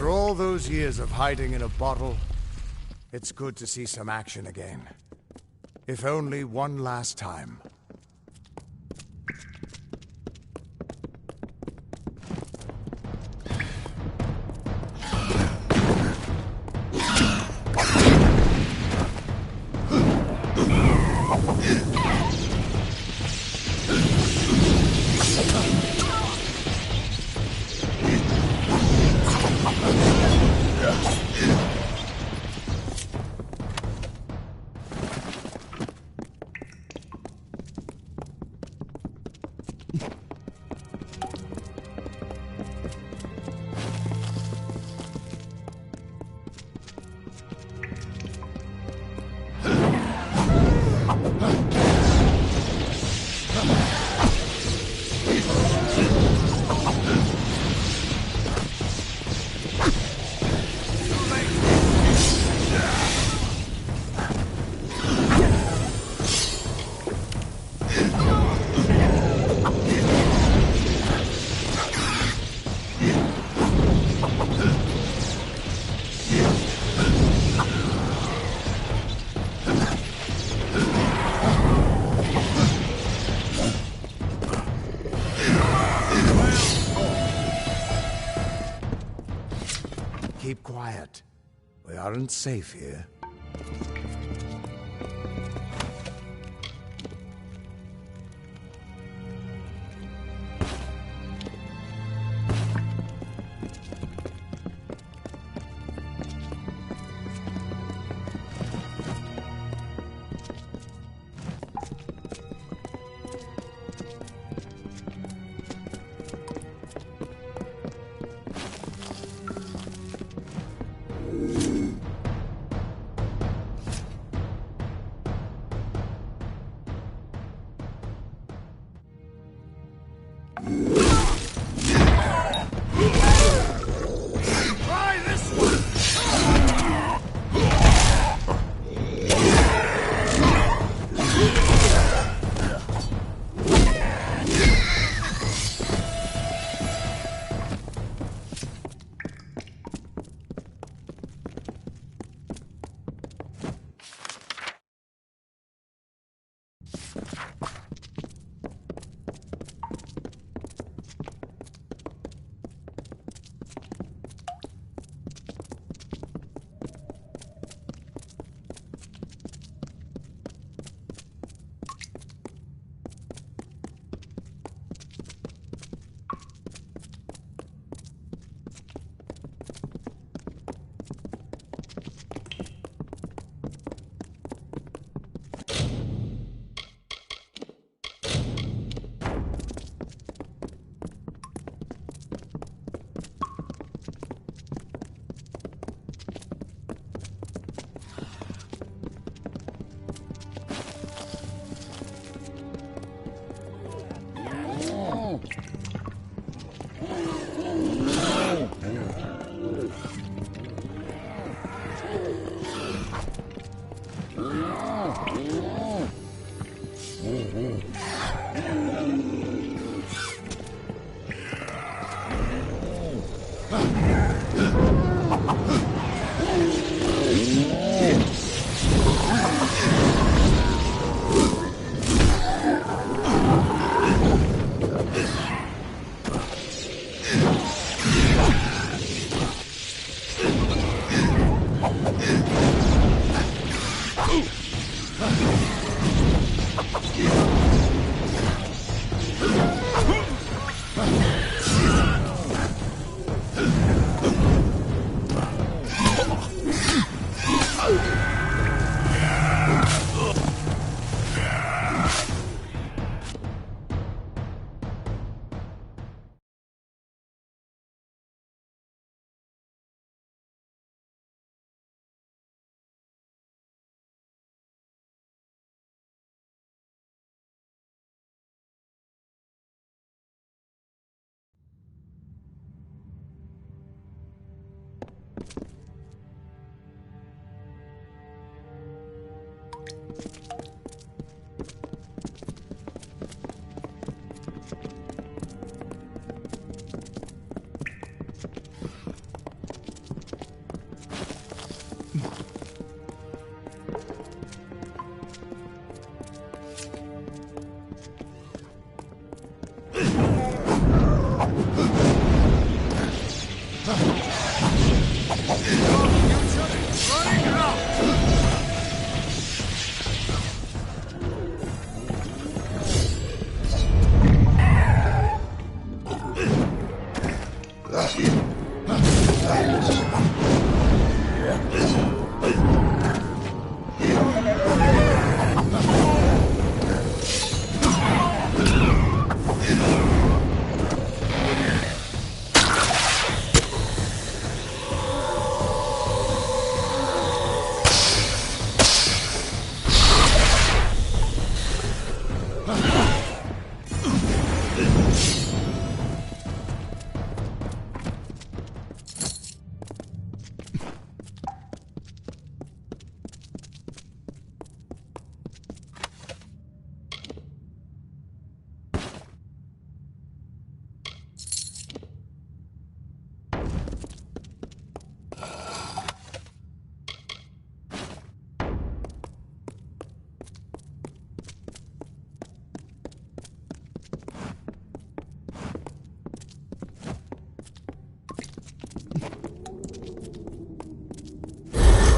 After all those years of hiding in a bottle, it's good to see some action again. If only one last time. Keep quiet. We aren't safe here.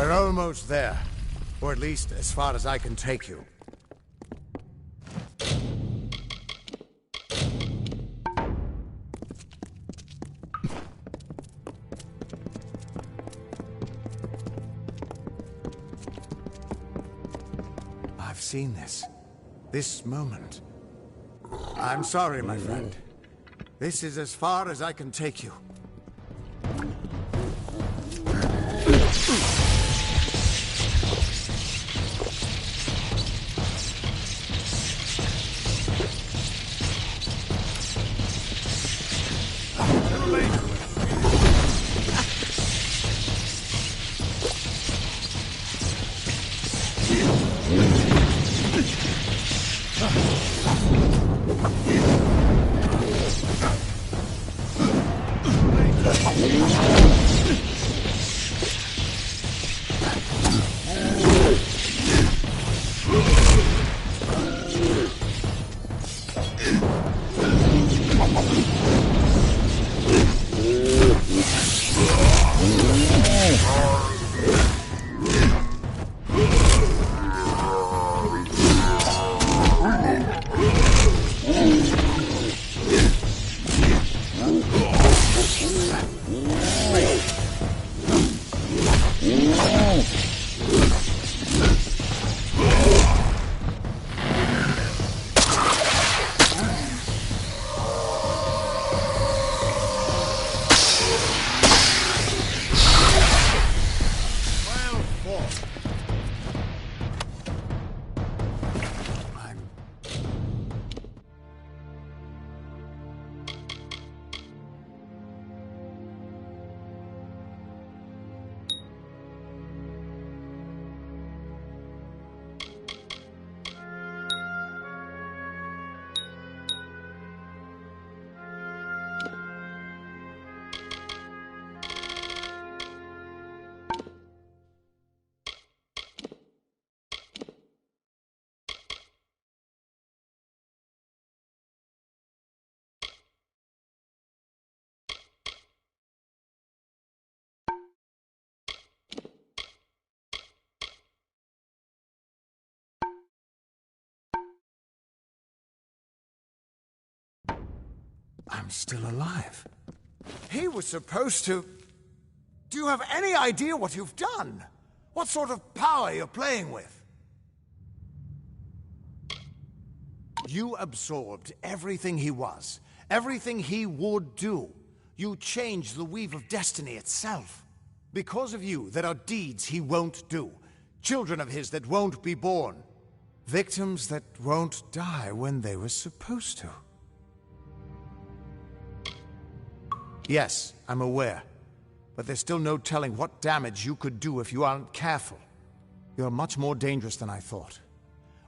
We're almost there. Or at least as far as I can take you. I've seen this. This moment. I'm sorry, my friend. This is as far as I can take you. I'm still alive. He was supposed to... Do you have any idea what you've done? What sort of power you're playing with? You absorbed everything he was, everything he would do. You changed the weave of destiny itself. Because of you, there are deeds he won't do. Children of his that won't be born. Victims that won't die when they were supposed to. Yes, I'm aware. But there's still no telling what damage you could do if you aren't careful. You're much more dangerous than I thought.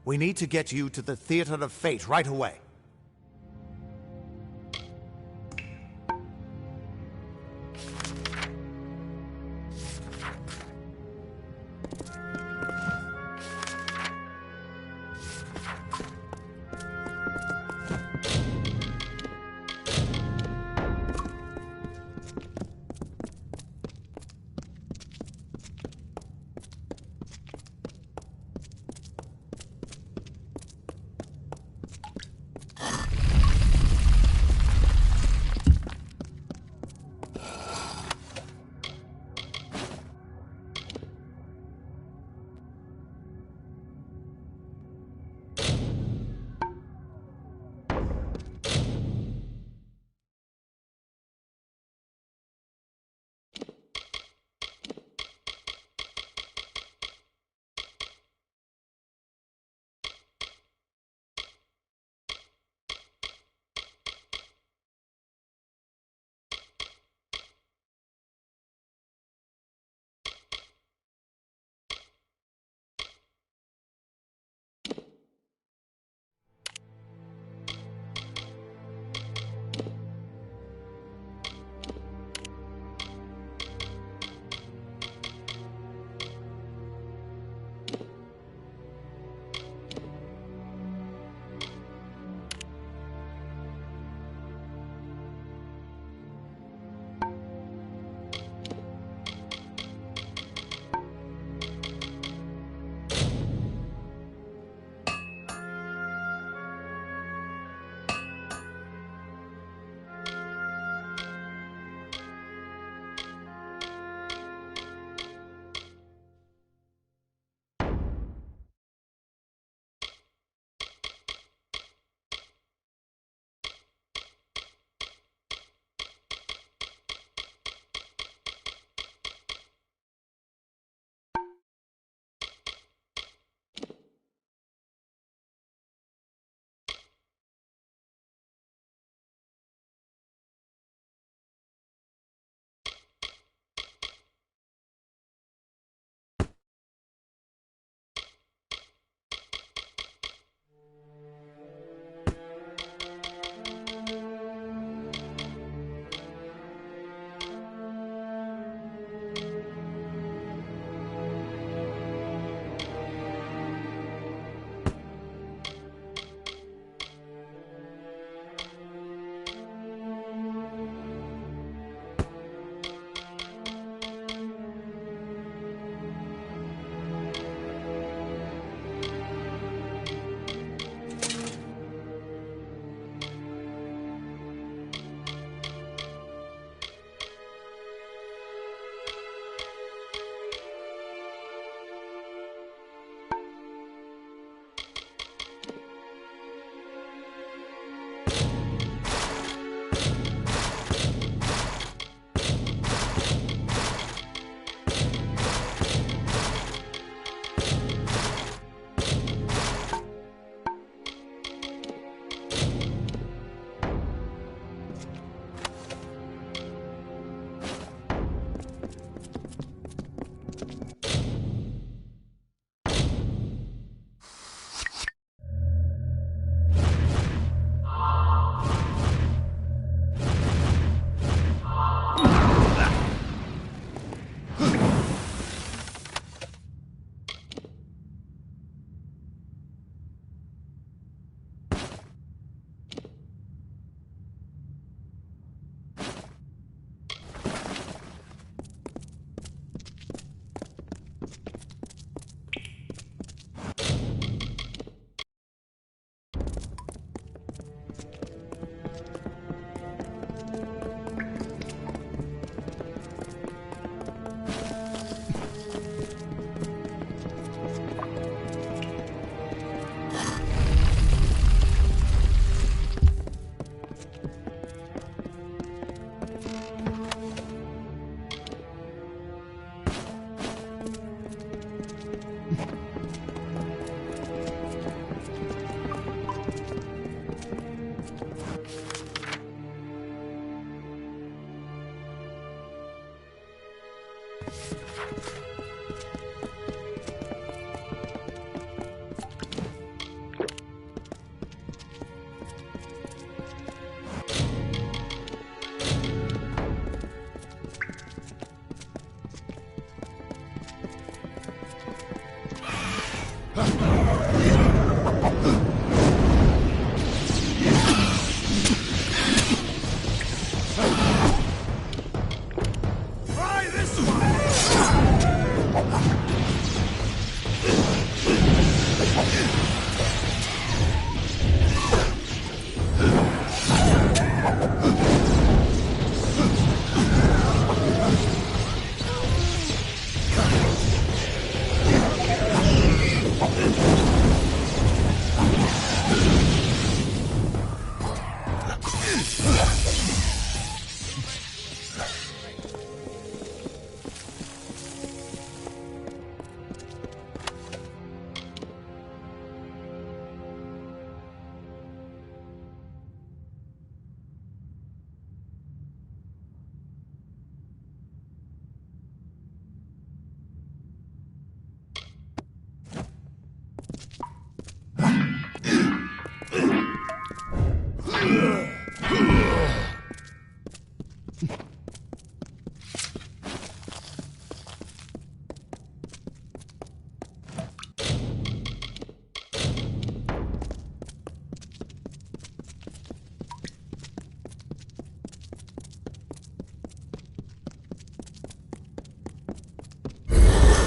We need to get you to the Theater of Fate right away.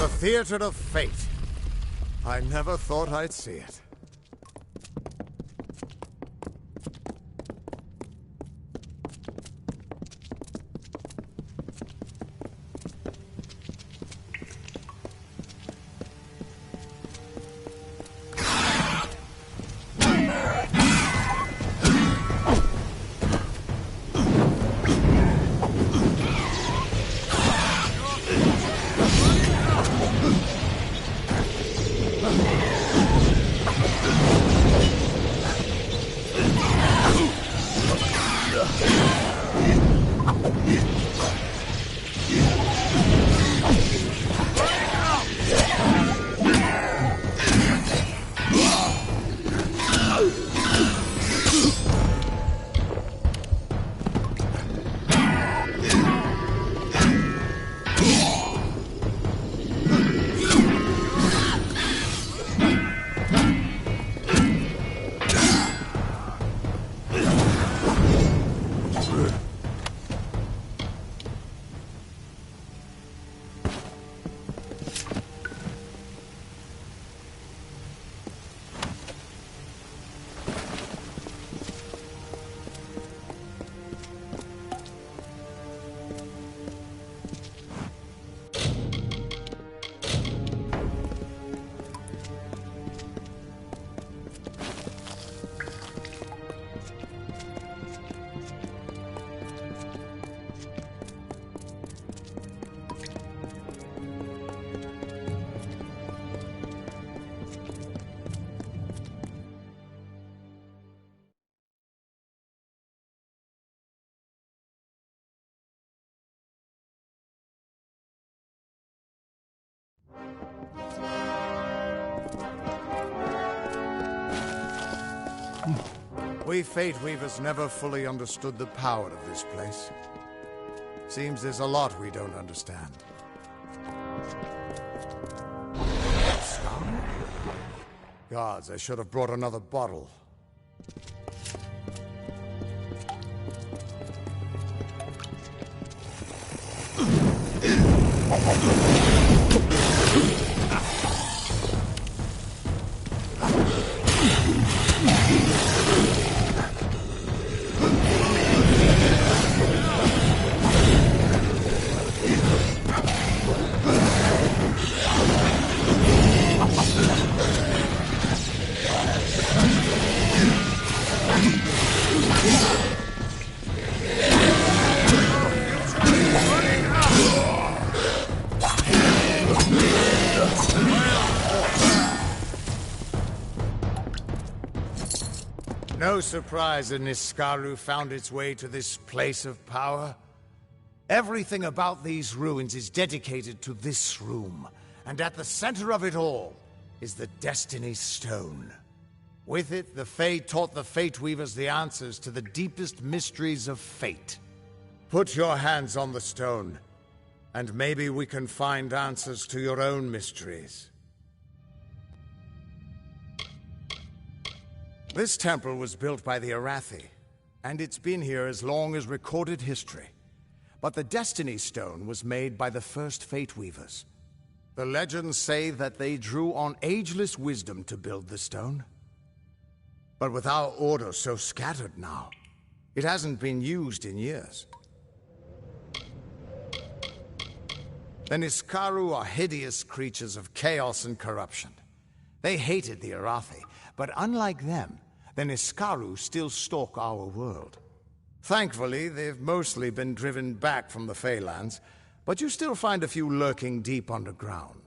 The Theater of Fate. I never thought I'd see it. We Fate Weavers never fully understood the power of this place. Seems there's a lot we don't understand. Gods, I should have brought another bottle. No surprise that Niskaru found its way to this place of power. Everything about these ruins is dedicated to this room, and at the center of it all is the Destiny Stone. With it, the Fae taught the Fate Weavers the answers to the deepest mysteries of fate. Put your hands on the stone, and maybe we can find answers to your own mysteries. This temple was built by the Arathi, and it's been here as long as recorded history. But the Destiny Stone was made by the first Fate Weavers. The legends say that they drew on ageless wisdom to build the stone. But with our order so scattered now, it hasn't been used in years. The Niskaru are hideous creatures of chaos and corruption. They hated the Arathi, but unlike them, the Niskaru still stalk our world. Thankfully, they've mostly been driven back from the Feylands, but you still find a few lurking deep underground.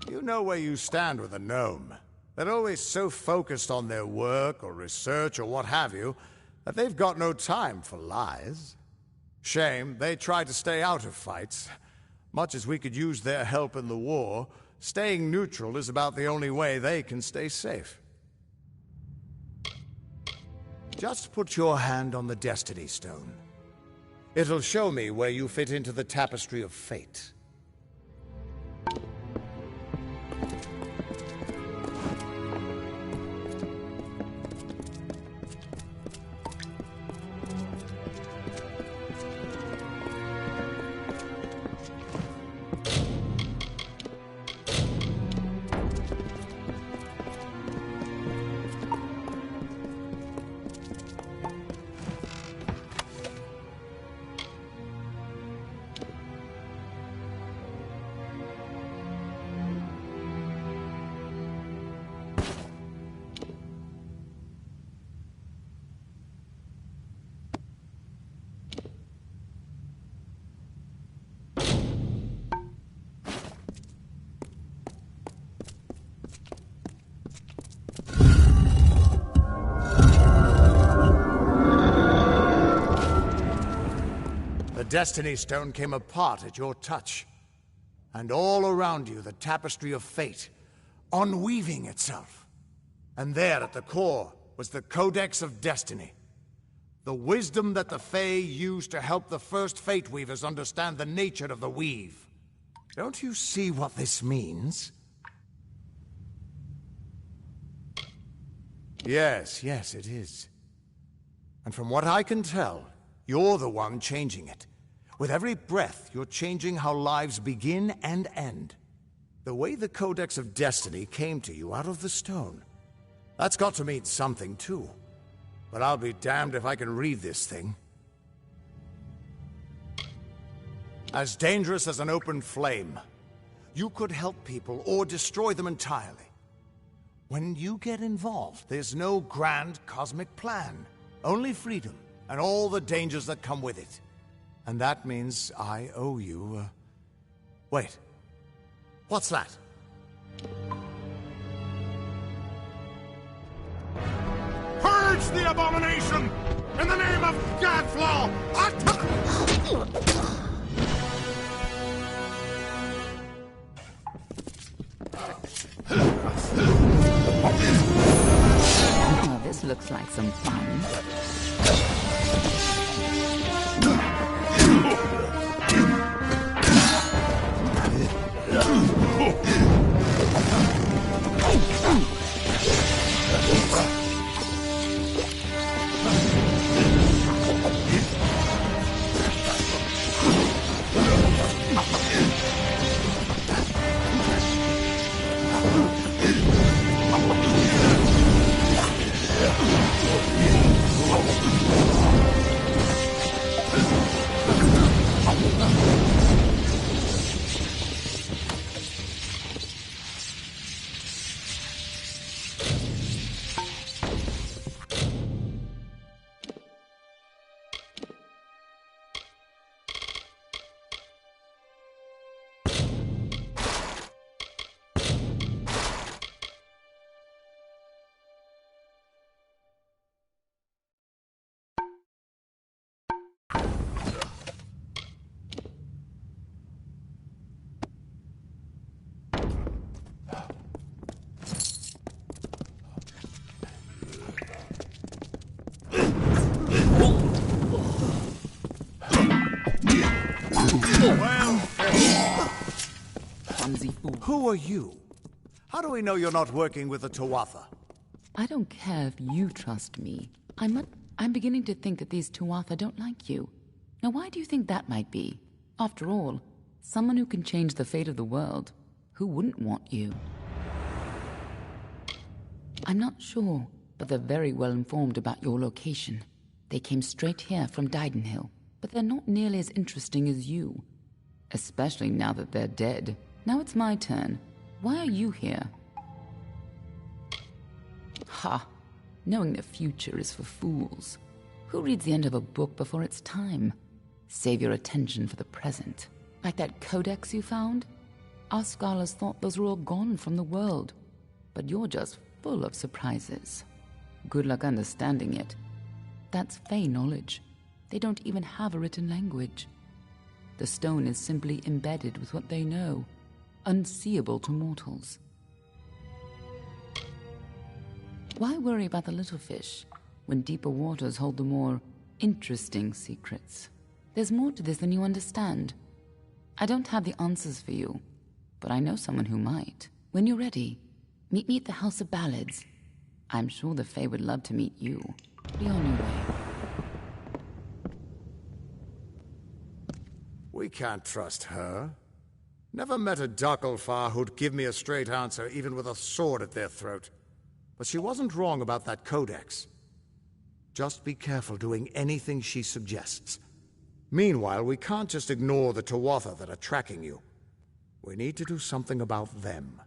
You know where you stand with a gnome. They're always so focused on their work or research or what have you, that they've got no time for lies. Shame, they try to stay out of fights. Much as we could use their help in the war, Staying neutral is about the only way they can stay safe. Just put your hand on the Destiny Stone. It'll show me where you fit into the tapestry of fate. The Destiny Stone came apart at your touch, and all around you the tapestry of fate, unweaving itself. And there at the core was the Codex of Destiny, the wisdom that the Fae used to help the first Fate Weavers understand the nature of the weave. Don't you see what this means? Yes, it is. And from what I can tell, you're the one changing it. With every breath, you're changing how lives begin and end. The way the Codex of Destiny came to you out of the stone. That's got to mean something, too. But I'll be damned if I can read this thing. As dangerous as an open flame. You could help people or destroy them entirely. When you get involved, there's no grand cosmic plan. Only freedom, and all the dangers that come with it. And that means I owe you, Wait. What's that? Purge the abomination! In the name of Godflaw! Oh, this looks like some fun. Who are you? How do we know you're not working with the Tuatha? I don't care if you trust me. I'm beginning to think that these Tuatha don't like you. Now, why do you think that might be? After all, someone who can change the fate of the world, who wouldn't want you? I'm not sure, but they're very well informed about your location. They came straight here from Didenhill, but they're not nearly as interesting as you. Especially now that they're dead. Now it's my turn. Why are you here? Ha! Knowing the future is for fools. Who reads the end of a book before it's time? Save your attention for the present. Like that codex you found? Our scholars thought those were all gone from the world. But you're just full of surprises. Good luck understanding it. That's Fae knowledge. They don't even have a written language. The stone is simply embedded with what they know. unseeable to mortals. Why worry about the little fish when deeper waters hold the more interesting secrets? There's more to this than you understand. I don't have the answers for you, but I know someone who might. When you're ready, meet me at the House of Ballads. I'm sure the Fae would love to meet you. Be on your way. We can't trust her. Never met a Darkelfar who'd give me a straight answer, even with a sword at their throat. But she wasn't wrong about that codex. Just be careful doing anything she suggests. Meanwhile, we can't just ignore the Tuatha that are tracking you. We need to do something about them.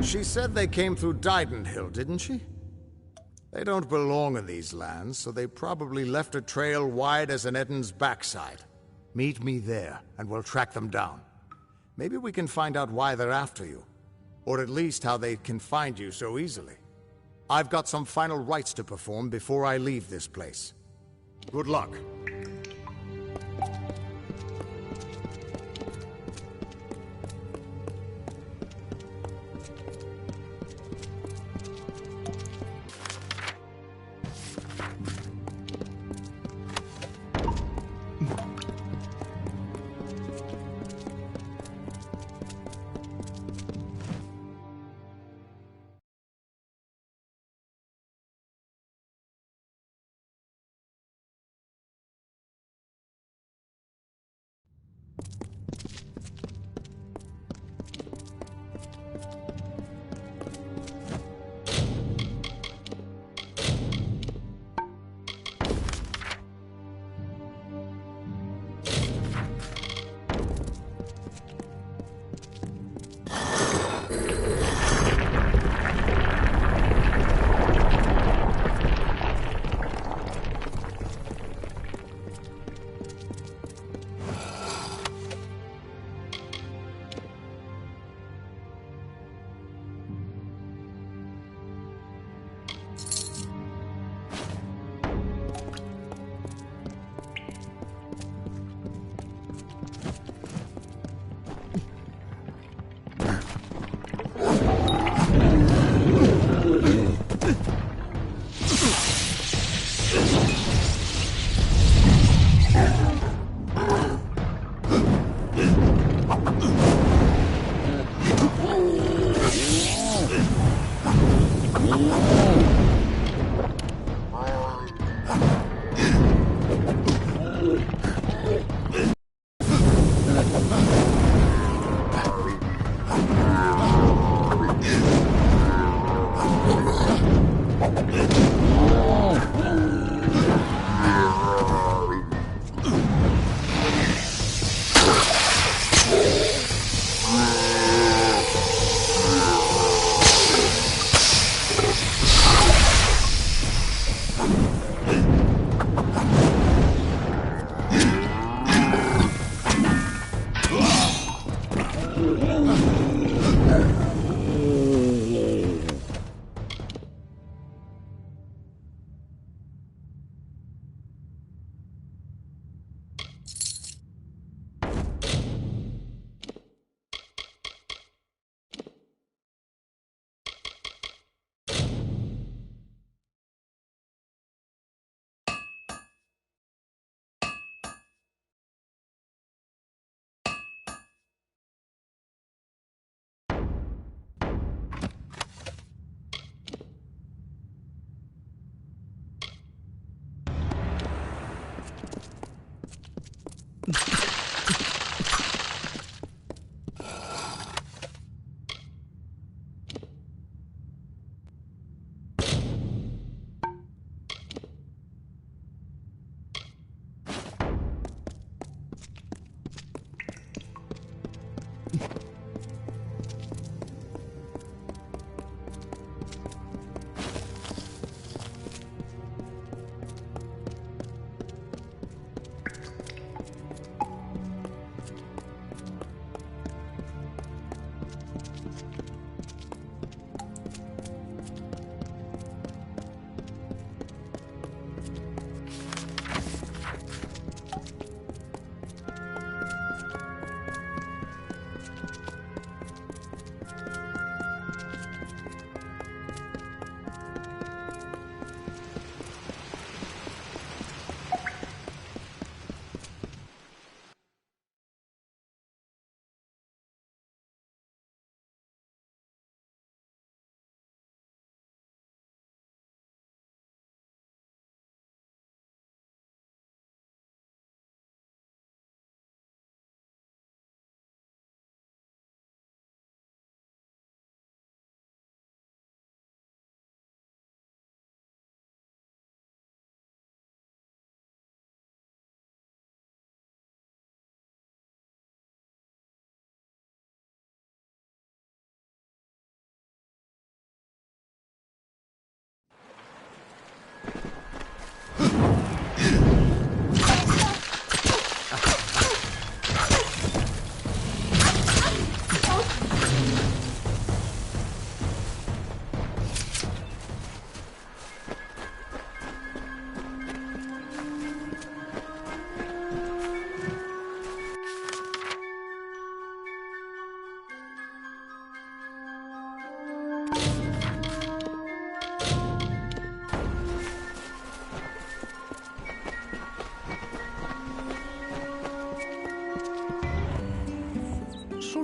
She said they came through Didenhill, didn't she? They don't belong in these lands, so they probably left a trail wide as an Eden's backside. Meet me there, and we'll track them down. Maybe we can find out why they're after you. Or at least how they can find you so easily. I've got some final rites to perform before I leave this place. Good luck.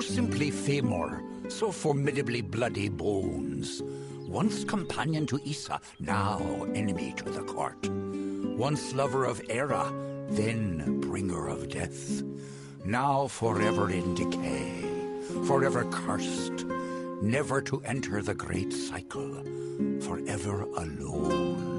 So simply Famor, so formidably bloody Bones. Once companion to Issa, now enemy to the court. Once lover of Era, then bringer of death. Now forever in decay, forever cursed, never to enter the great cycle, forever alone.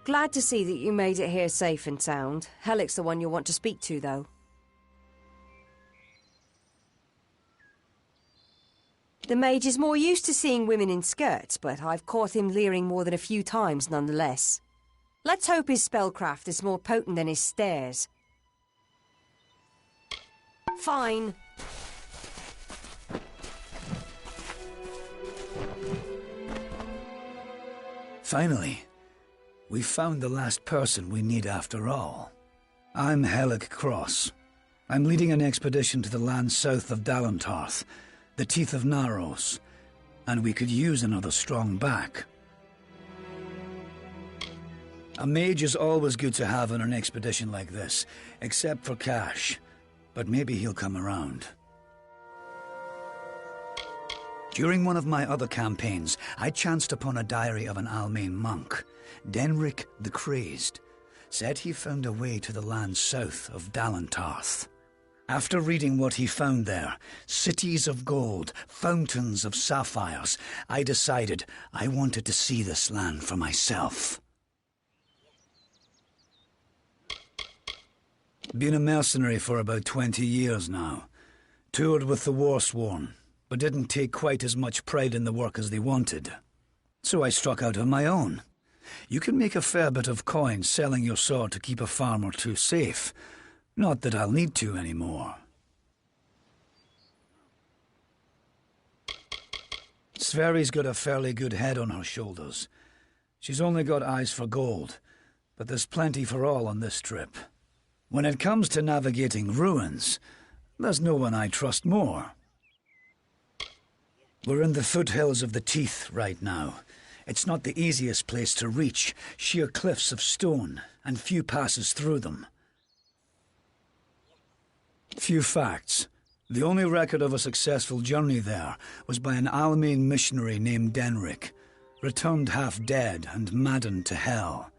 Glad to see that you made it here safe and sound. Helic's the one you'll want to speak to, though. The mage is more used to seeing women in skirts, but I've caught him leering more than a few times nonetheless. Let's hope his spellcraft is more potent than his stares. Fine. Finally, we found the last person we need after all. I'm Helic Cross. I'm leading an expedition to the land south of Dalantarth, the Teeth of Naros, and we could use another strong back. A mage is always good to have on an expedition like this, except for Cash, but maybe he'll come around. During one of my other campaigns, I chanced upon a diary of an Almain monk, Denric the Crazed. Said he found a way to the land south of Dalantarth. After reading what he found there, cities of gold, fountains of sapphires, I decided I wanted to see this land for myself. Been a mercenary for about 20 years now. Toured with the Warsworn, but didn't take quite as much pride in the work as they wanted. So I struck out on my own. You can make a fair bit of coin selling your sword to keep a farm or two safe. Not that I'll need to anymore. Sverri's got a fairly good head on her shoulders. She's only got eyes for gold, but there's plenty for all on this trip. When it comes to navigating ruins, there's no one I trust more. We're in the foothills of the Teeth right now. It's not the easiest place to reach, sheer cliffs of stone, and few passes through them. Few facts. The only record of a successful journey there was by an Almain missionary named Denric, returned half dead and maddened to hell.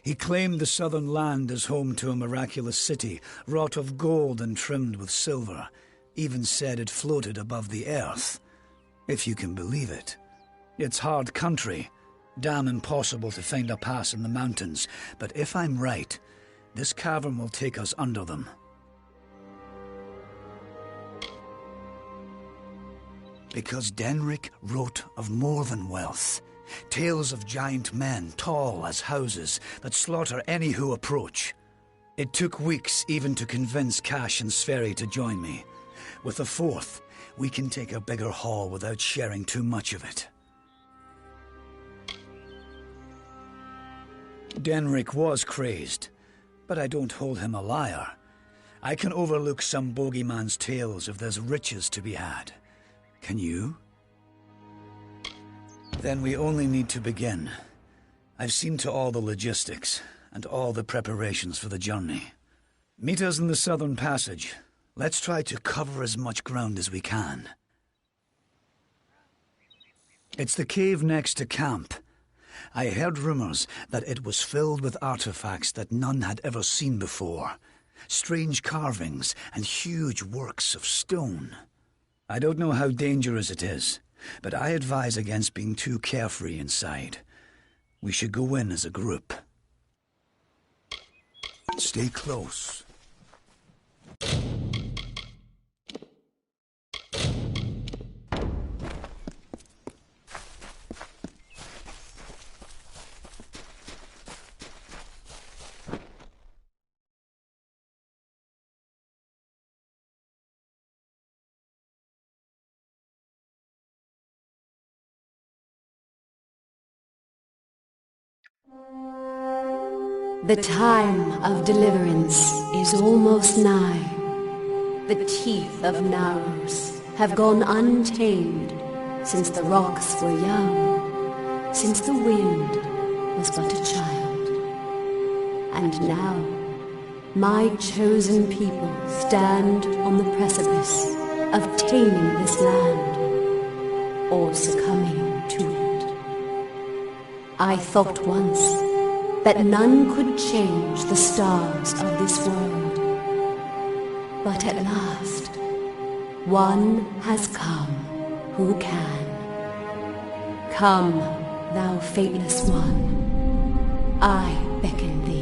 He claimed the southern land as home to a miraculous city, wrought of gold and trimmed with silver. Even said it floated above the earth. If you can believe it. It's hard country, damn impossible to find a pass in the mountains, but if I'm right, this cavern will take us under them. Because Denric wrote of more than wealth. Tales of giant men, tall as houses, that slaughter any who approach. It took weeks even to convince Cash and Sverri to join me. With a fourth, we can take a bigger haul without sharing too much of it. Denric was crazed, but I don't hold him a liar. I can overlook some bogeyman's tales if there's riches to be had. Can you? Then we only need to begin. I've seen to all the logistics, and all the preparations for the journey. Meet us in the Southern Passage. Let's try to cover as much ground as we can. It's the cave next to camp. I heard rumors that it was filled with artifacts that none had ever seen before. Strange carvings and huge works of stone. I don't know how dangerous it is, but I advise against being too carefree inside. We should go in as a group. Stay close. The time of deliverance is almost nigh. The teeth of Naros have gone untamed since the rocks were young, since the wind was but a child. And now, my chosen people stand on the precipice of taming this land, or succumbing to it. I thought once that none could change the stars of this world. But at last, one has come who can. Come, thou fateless one, I beckon thee.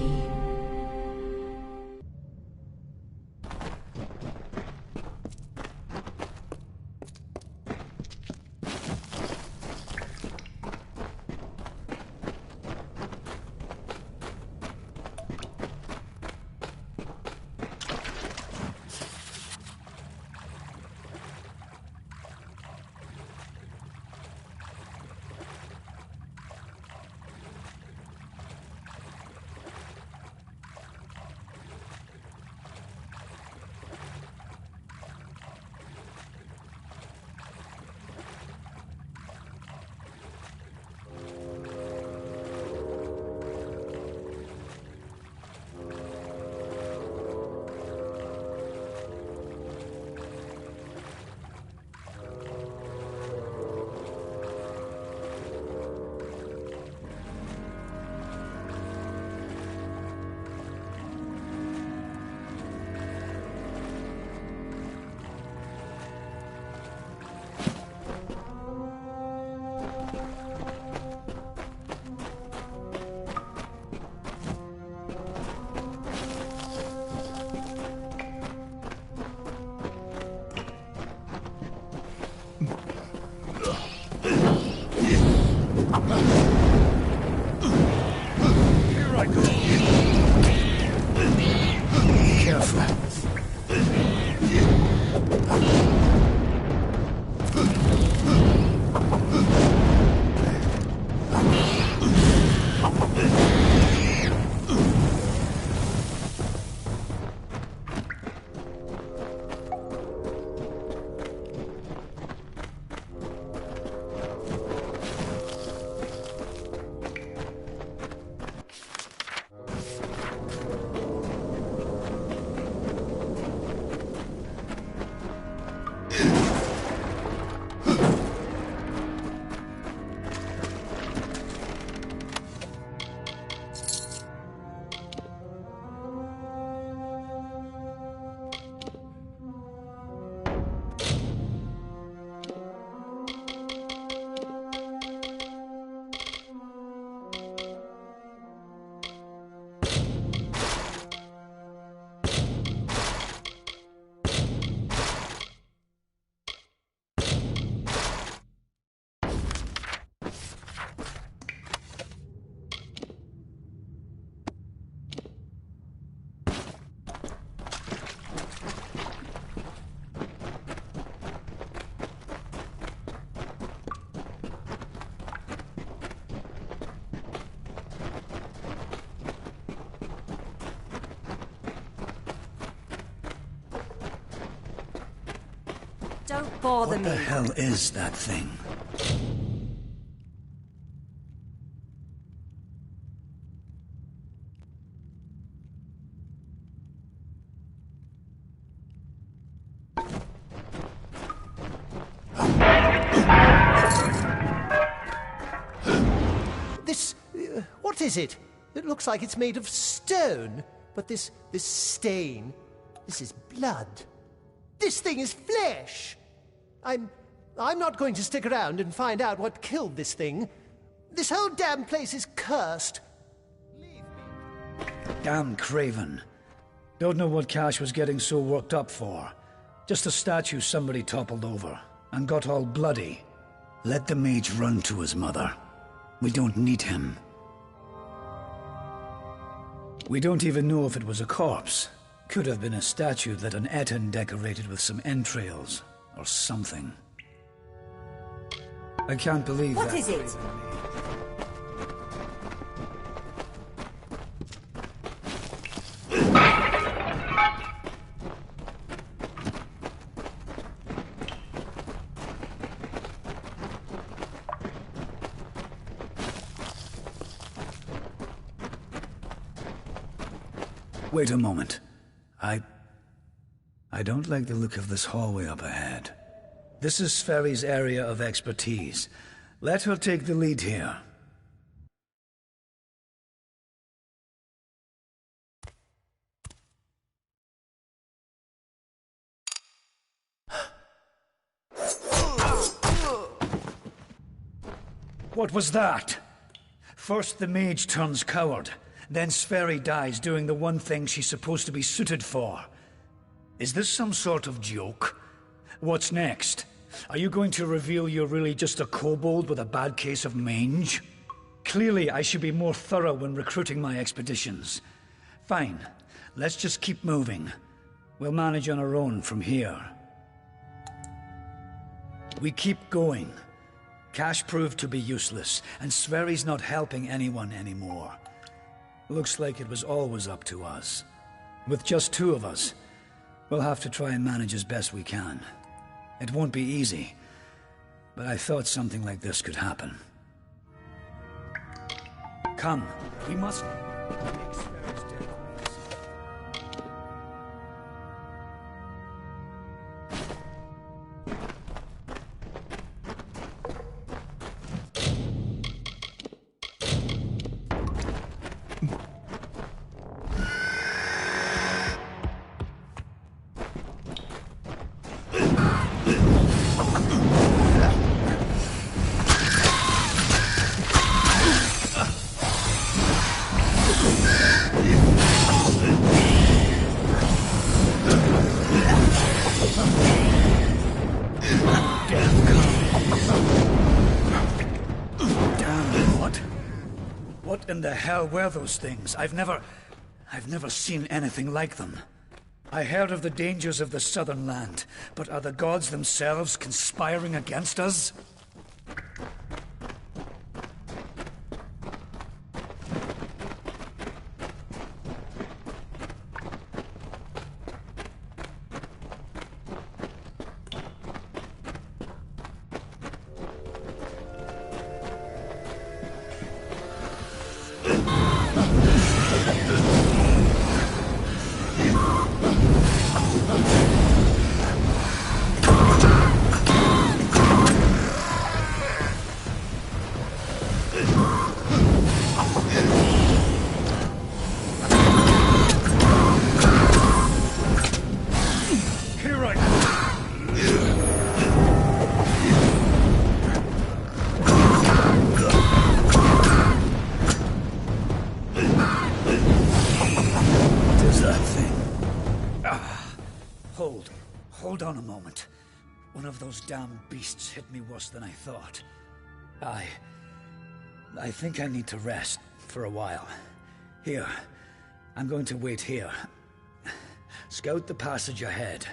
Don't bother me. me. What the hell is that thing? This... what is it? It looks like it's made of stone. But this stain... this is blood. This thing is flesh! I'm not going to stick around and find out what killed this thing. This whole damn place is cursed. Damn craven. Don't know what Cash was getting so worked up for. Just a statue somebody toppled over and got all bloody. Let the mage run to his mother. We don't need him. We don't even know if it was a corpse. Could have been a statue that an Etten decorated with some entrails or something. I can't believe that. What is it? Wait a moment. I don't like the look of this hallway up ahead. This is Sferry's area of expertise. Let her take the lead here. What was that? First the mage turns coward, then Sverri dies doing the one thing she's supposed to be suited for. Is this some sort of joke? What's next? Are you going to reveal you're really just a kobold with a bad case of mange? Clearly, I should be more thorough when recruiting my expeditions. Fine. Let's just keep moving. We'll manage on our own from here. We keep going. Cash proved to be useless, and Sverri's not helping anyone anymore. Looks like it was always up to us. With just 2 of us, we'll have to try and manage as best we can. It won't be easy, but I thought something like this could happen. Come, we must make Sverri's death easy. What in the hell were those things? I've never seen anything like them. I heard of the dangers of the southern land, but are the gods themselves conspiring against us? Hold on a moment. One of those damn beasts hit me worse than I thought. I think I need to rest for a while. Here, I'm going to wait here. Scout the passage ahead,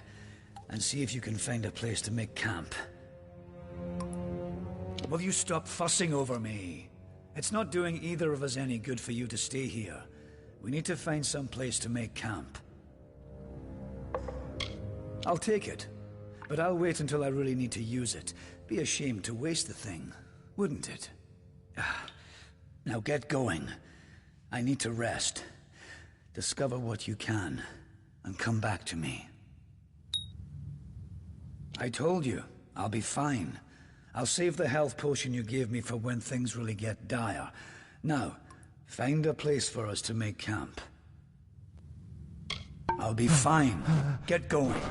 and see if you can find a place to make camp. Will you stop fussing over me? It's not doing either of us any good for you to stay here. We need to find some place to make camp. I'll take it, but I'll wait until I really need to use it. Be a shame to waste the thing, wouldn't it? Now get going. I need to rest. Discover what you can, and come back to me. I told you, I'll be fine. I'll save the health potion you gave me for when things really get dire. Now, find a place for us to make camp. I'll be fine. Get going.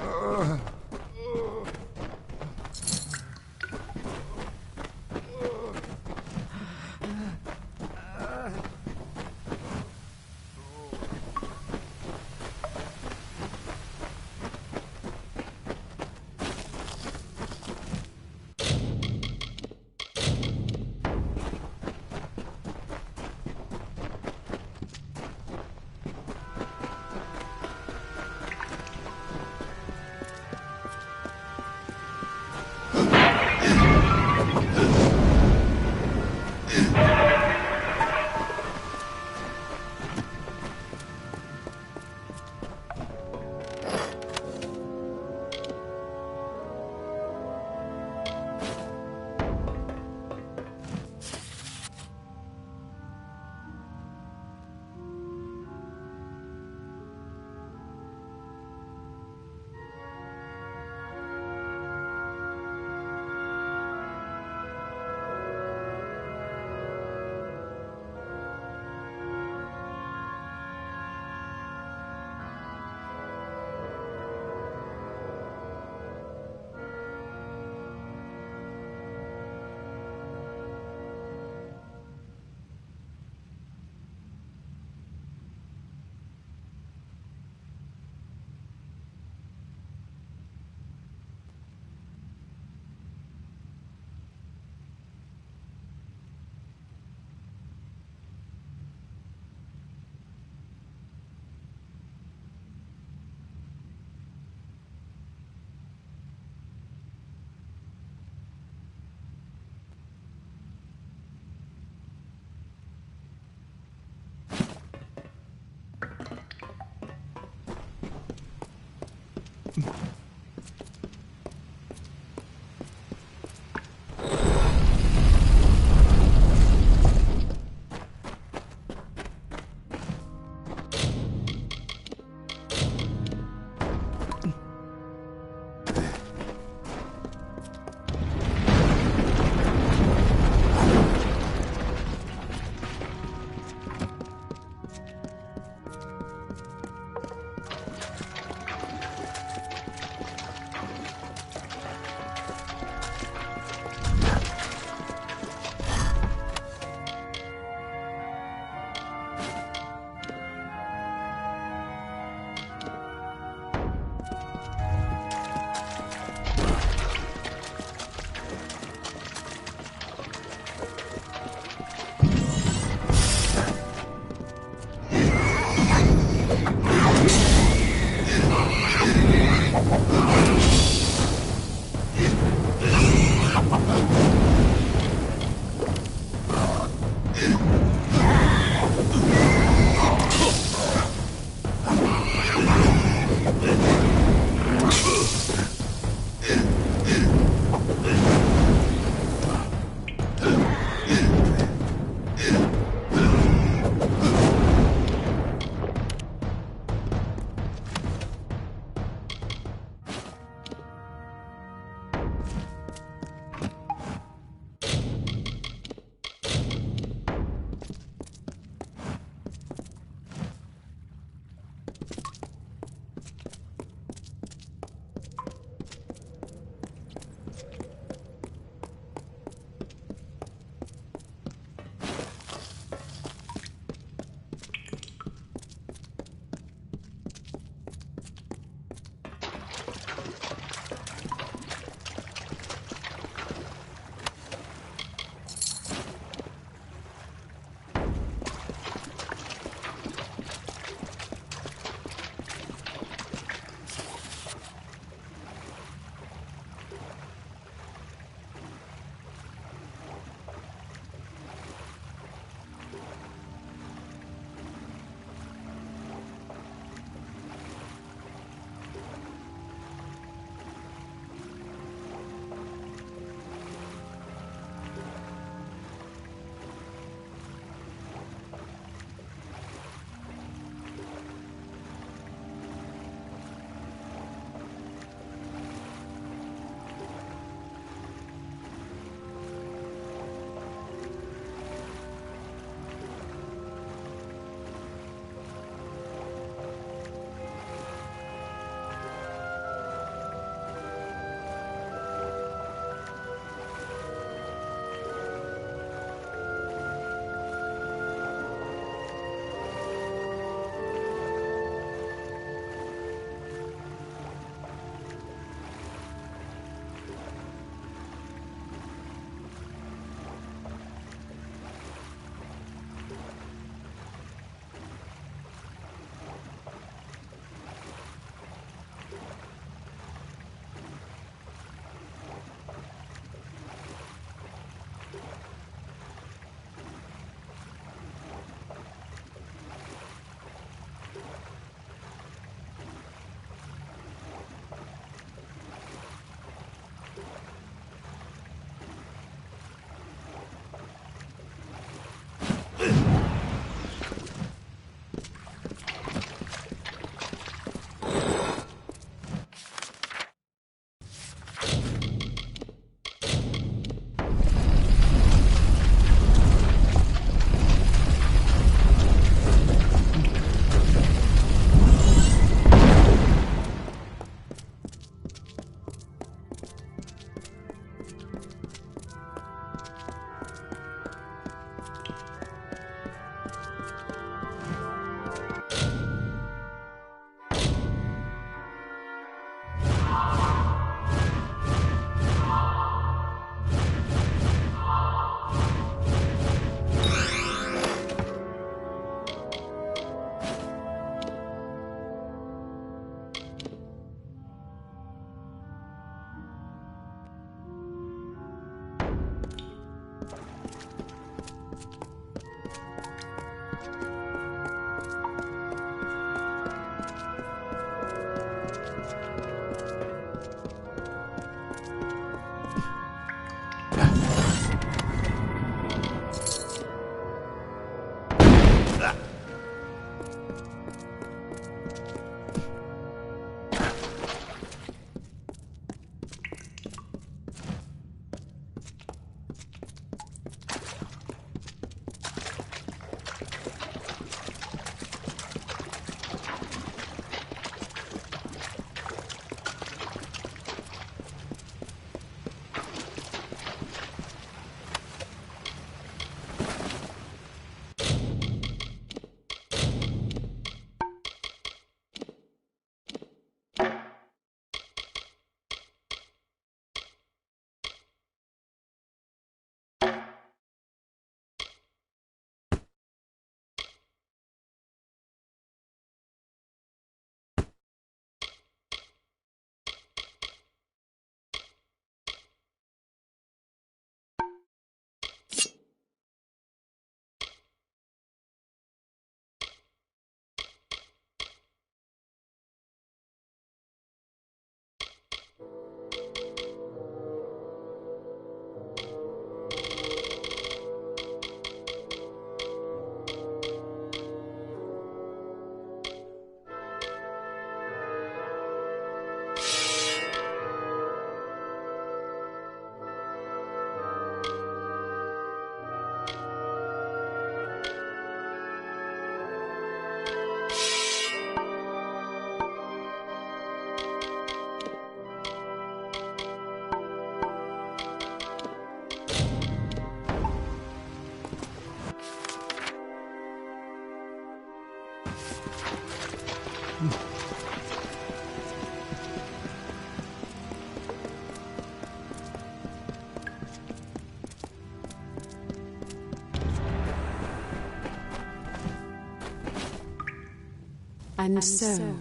And so,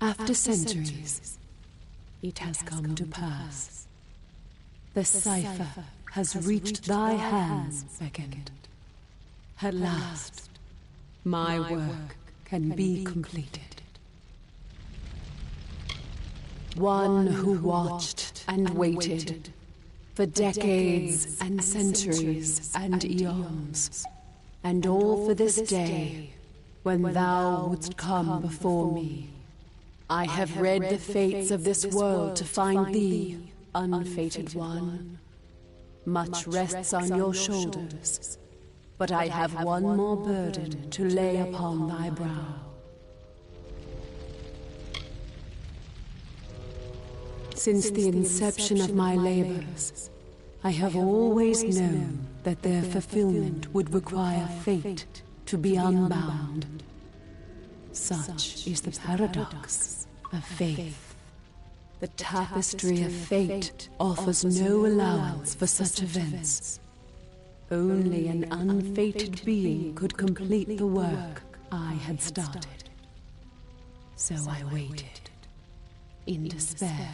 after centuries, it has come to pass. The cipher has reached thy hands, Beckett. At last, my work can be completed. One who watched and waited for decades and centuries and eons, and all for this day when thou wouldst come before me. I have read the fates of this world to find thee, unfated one. Much rests on your shoulders, but I have one more burden to lay upon thy brow. Since the inception of my labors, I have always known that their fulfillment would require fate to be unbound. Such is the paradox of faith. The tapestry of fate offers no allowance for such events. Only an unfated being could complete the work I had started. So I waited, in despair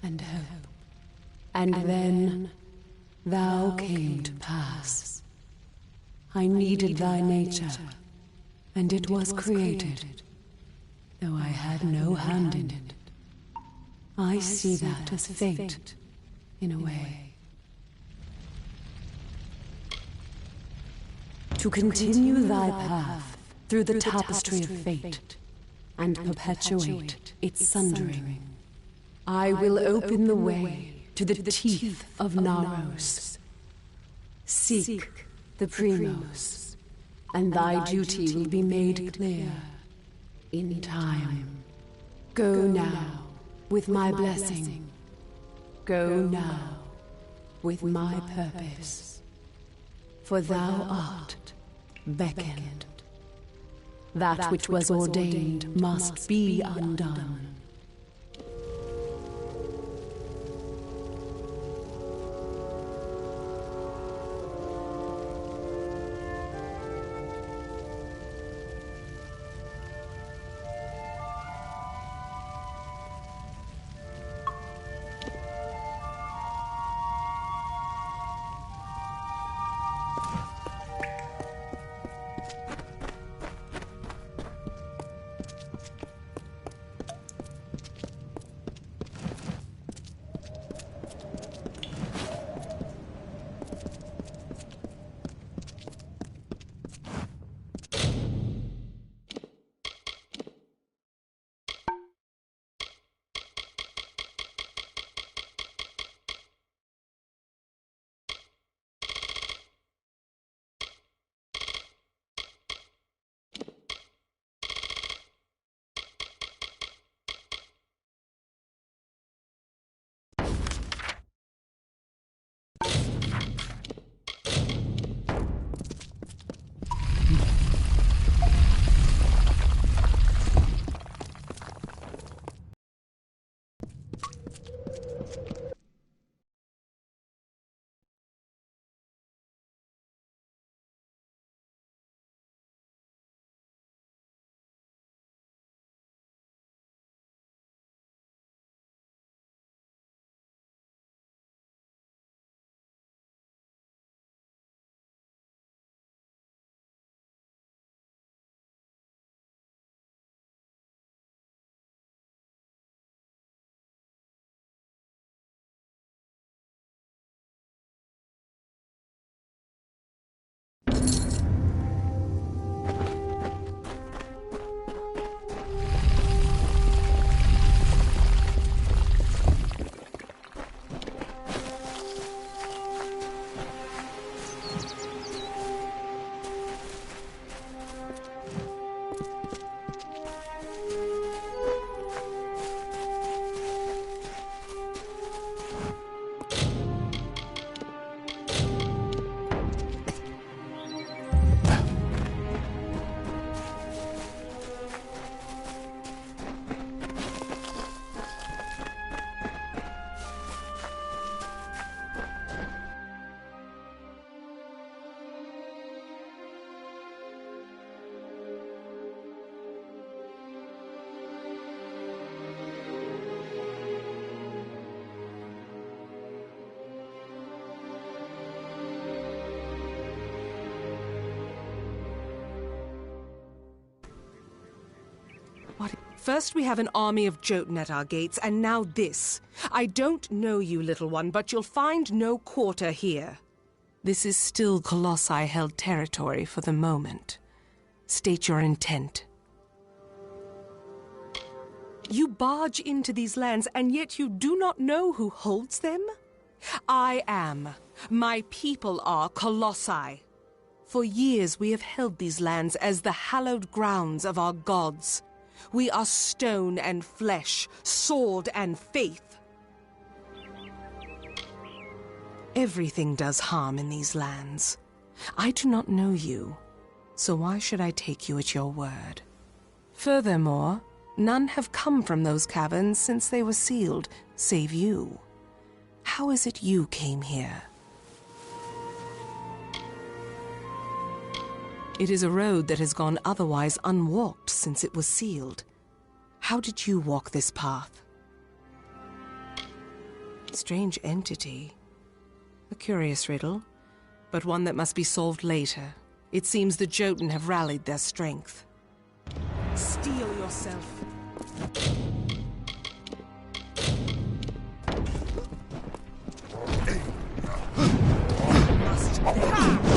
and hope. And then thou came to pass. I needed thy nature, and it was created, though I had no hand in it. I see that as fate, in a way. To continue thy path through the tapestry of fate, and perpetuate its sundering, I will open the way to the teeth of Naros. Seek the Primos, and thy duty will be made clear in time. Go now with my blessing. Go now with my purpose. For thou art beckoned. That which was ordained must be undone. First we have an army of Jotun at our gates, and now this. I don't know you, little one, but you'll find no quarter here. This is still Colossi-held territory for the moment. State your intent. You barge into these lands, and yet you do not know who holds them? I am. My people are Colossi. For years we have held these lands as the hallowed grounds of our gods. We are stone and flesh, sword and faith. Everything does harm in these lands. I do not know you, so why should I take you at your word? Furthermore, none have come from those caverns since they were sealed, save you. How is it you came here? It is a road that has gone otherwise unwalked since it was sealed. How did you walk this path? Strange entity. A curious riddle, but one that must be solved later. It seems the Jotun have rallied their strength. Steel yourself. Must pass.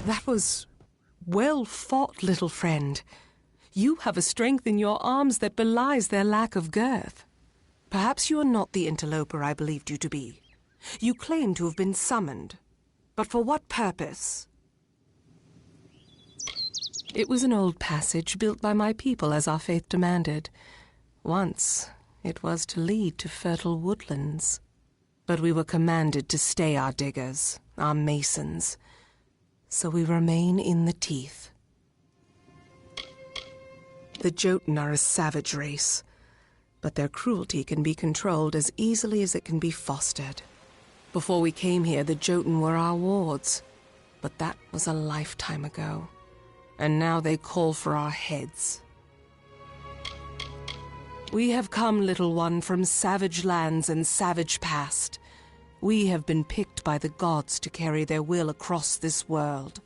That was well fought, little friend. You have a strength in your arms that belies their lack of girth. Perhaps you are not the interloper I believed you to be. You claim to have been summoned. But for what purpose? It was an old passage built by my people as our faith demanded. Once, it was to lead to fertile woodlands. But we were commanded to stay our diggers, our masons. So we remain in the teeth. The Jotun are a savage race, but their cruelty can be controlled as easily as it can be fostered. Before we came here, the Jotun were our wards, but that was a lifetime ago. And now they call for our heads. We have come, little one, from savage lands and savage past. We have been picked by the gods to carry their will across this world.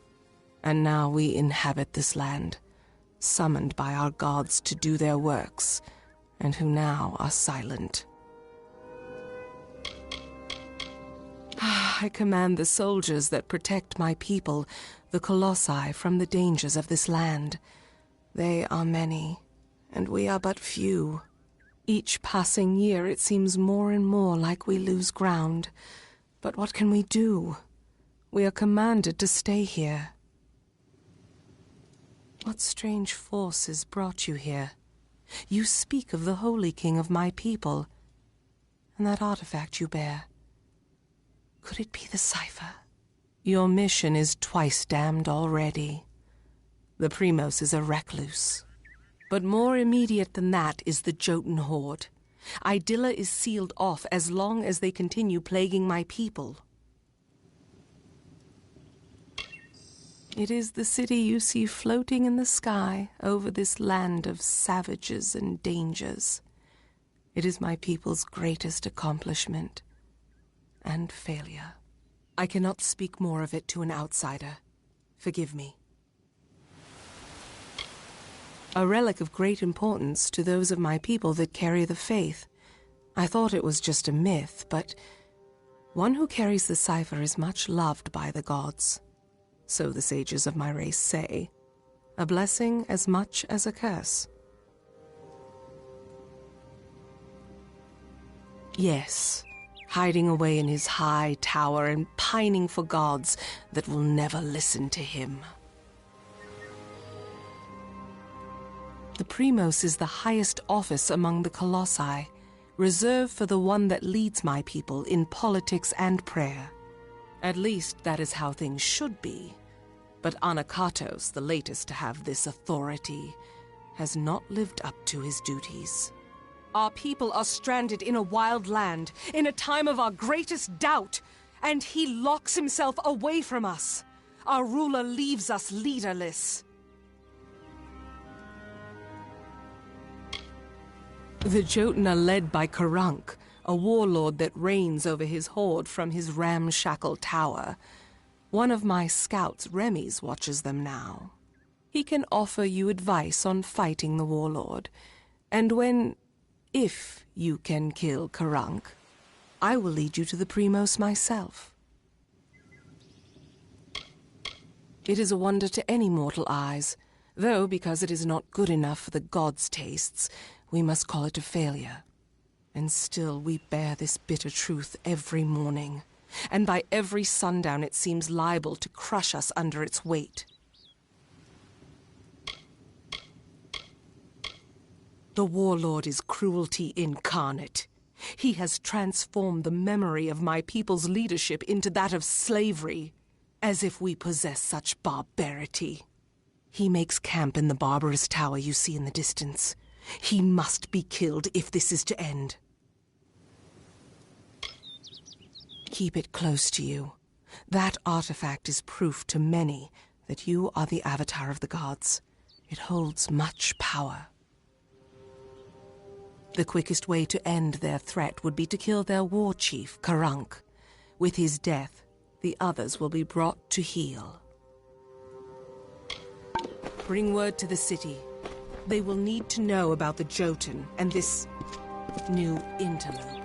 And now we inhabit this land, summoned by our gods to do their works, and who now are silent. I command the soldiers that protect my people, the Colossi, from the dangers of this land. They are many, and we are but few. Each passing year it seems more and more like we lose ground. But what can we do? We are commanded to stay here. What strange forces brought you here? You speak of the Holy King of my people, and that artifact you bear. Could it be the cipher? Your mission is twice damned already. The Primos is a recluse. But more immediate than that is the Jotun horde. Idylla is sealed off as long as they continue plaguing my people. It is the city you see floating in the sky over this land of savages and dangers. It is my people's greatest accomplishment and failure. I cannot speak more of it to an outsider. Forgive me. A relic of great importance to those of my people that carry the faith. I thought it was just a myth, but one who carries the cipher is much loved by the gods. So the sages of my race say. A blessing as much as a curse. Yes, hiding away in his high tower and pining for gods that will never listen to him. The Primos is the highest office among the Colossi, reserved for the one that leads my people in politics and prayer. At least that is how things should be. But Anakatos, the latest to have this authority, has not lived up to his duties. Our people are stranded in a wild land, in a time of our greatest doubt, and he locks himself away from us. Our ruler leaves us leaderless. The Jotun are led by Karunk, a warlord that reigns over his horde from his ramshackle tower. One of my scouts, Remy's, watches them now. He can offer you advice on fighting the warlord, and if you can kill Karunk, I will lead you to the Primos myself. It is a wonder to any mortal eyes, though because it is not good enough for the gods' tastes, we must call it a failure. And still we bear this bitter truth every morning, and by every sundown it seems liable to crush us under its weight. The warlord is cruelty incarnate. He has transformed the memory of my people's leadership into that of slavery, as if we possess such barbarity. He makes camp in the barbarous tower you see in the distance. He must be killed if this is to end. Keep it close to you. That artifact is proof to many that you are the avatar of the gods. It holds much power. The quickest way to end their threat would be to kill their war chief, Karunk. With his death, the others will be brought to heel. Bring word to the city. They will need to know about the Jotun and this new interloper.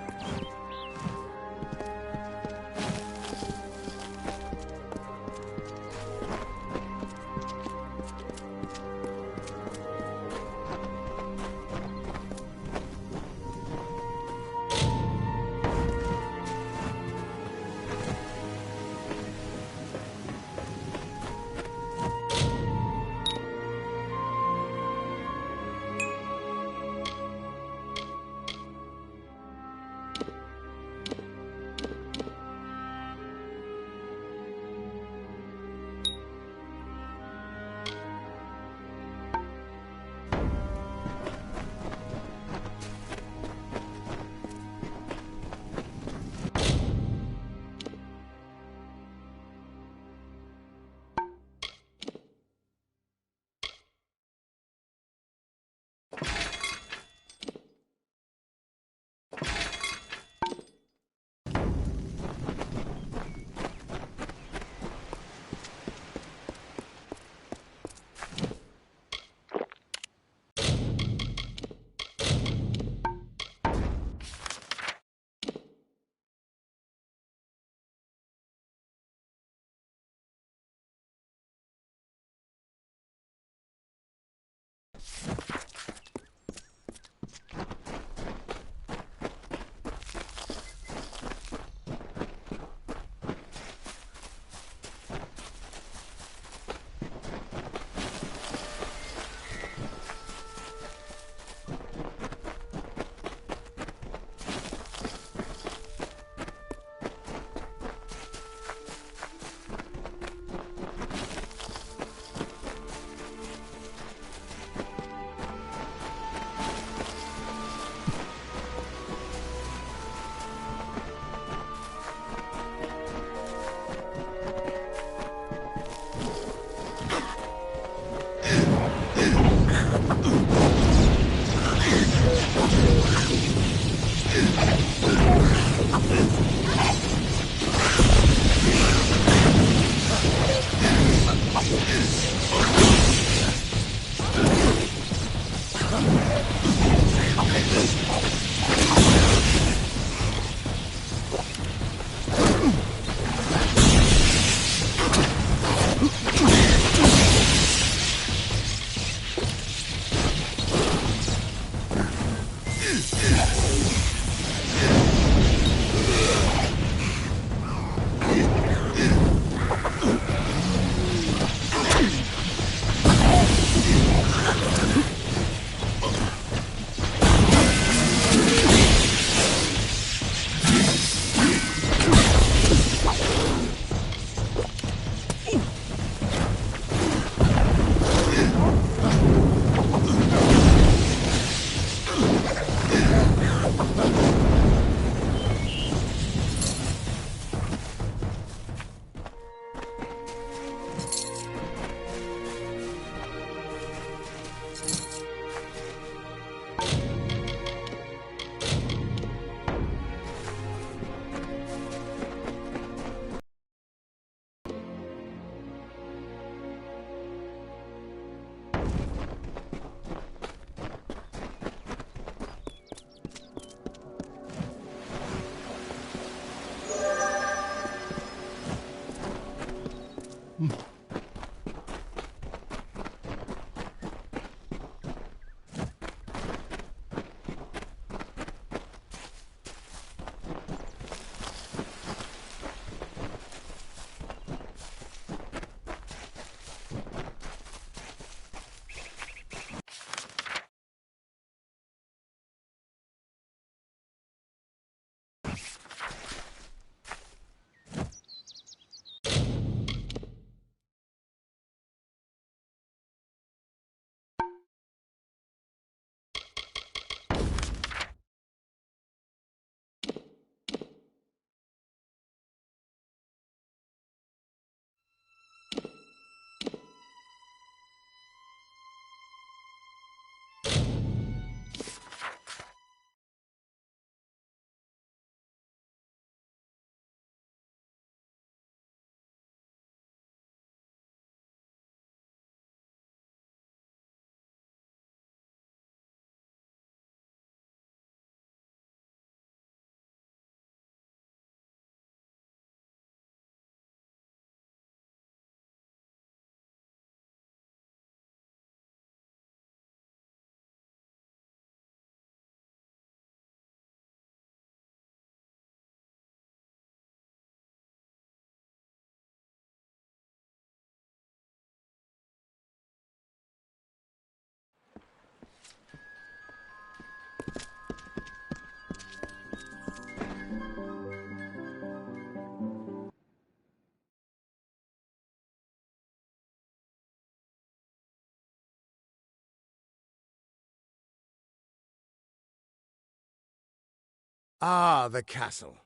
Ah, the castle.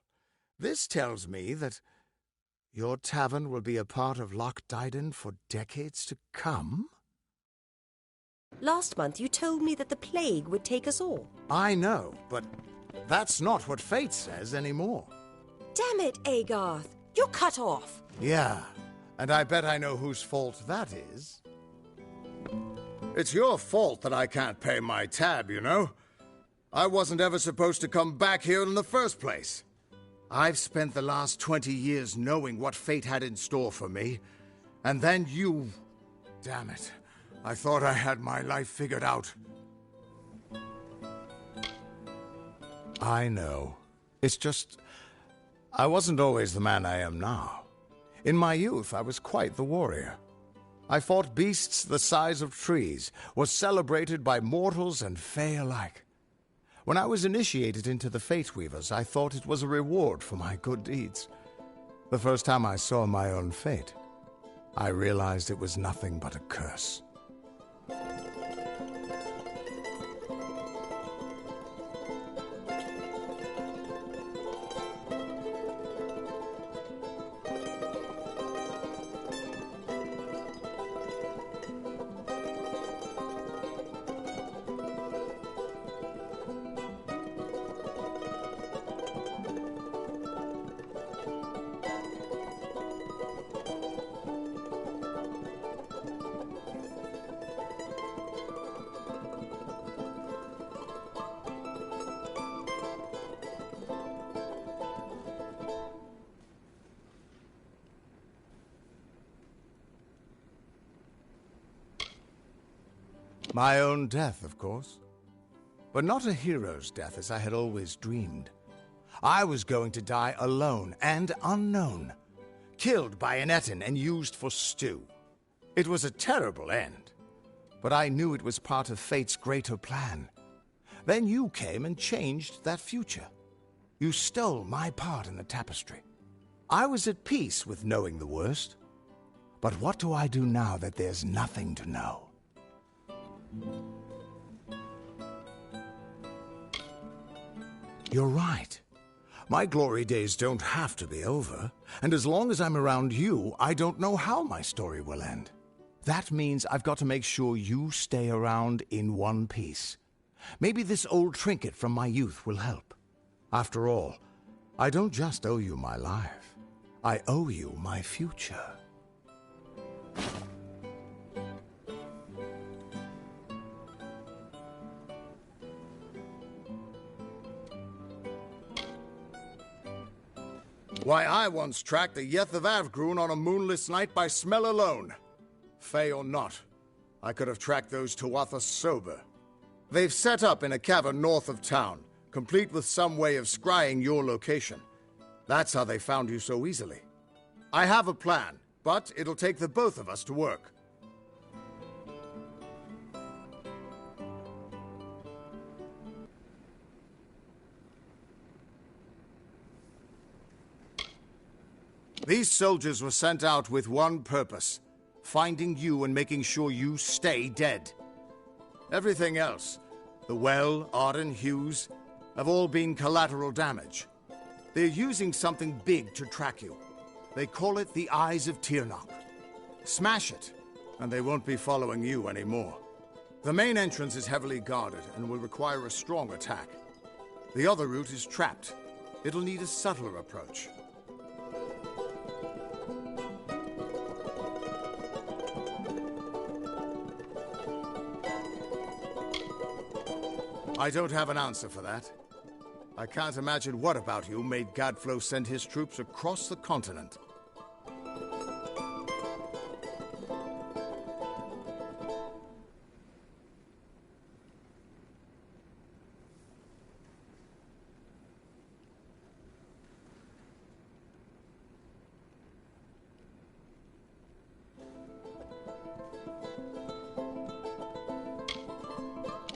This tells me that your tavern will be a part of Loch Dyden for decades to come? Last month you told me that the plague would take us all. I know, but that's not what fate says anymore. Damn it, Agarth. You're cut off. Yeah, and I bet I know whose fault that is. It's your fault that I can't pay my tab, you know? I wasn't ever supposed to come back here in the first place. I've spent the last 20 years knowing what fate had in store for me, and then you... Damn it. I thought I had my life figured out. I know. It's just... I wasn't always the man I am now. In my youth, I was quite the warrior. I fought beasts the size of trees, was celebrated by mortals and fae alike. When I was initiated into the Fate Weavers, I thought it was a reward for my good deeds. The first time I saw my own fate, I realized it was nothing but a curse. My own death, of course. But not a hero's death as I had always dreamed. I was going to die alone and unknown, killed by an Etin and used for stew. It was a terrible end, but I knew it was part of fate's greater plan. Then you came and changed that future. You stole my part in the tapestry. I was at peace with knowing the worst. But what do I do now that there's nothing to know? You're right. My glory days don't have to be over, and as long as I'm around you, I don't know how my story will end. That means I've got to make sure you stay around in one piece. Maybe this old trinket from my youth will help. After all, I don't just owe you my life. I owe you my future. Why, I once tracked the Yeth of Avgrun on a moonless night by smell alone. Fey or not, I could have tracked those Tuatha sober. They've set up in a cavern north of town, complete with some way of scrying your location. That's how they found you so easily. I have a plan, but it'll take the both of us to work. These soldiers were sent out with one purpose: finding you and making sure you stay dead. Everything else, the Well, Arden, Hughes, have all been collateral damage. They're using something big to track you. They call it the Eyes of Tirnoch. Smash it, and they won't be following you anymore. The main entrance is heavily guarded and will require a strong attack. The other route is trapped. It'll need a subtler approach. I don't have an answer for that. I can't imagine what about you made Gadflow send his troops across the continent.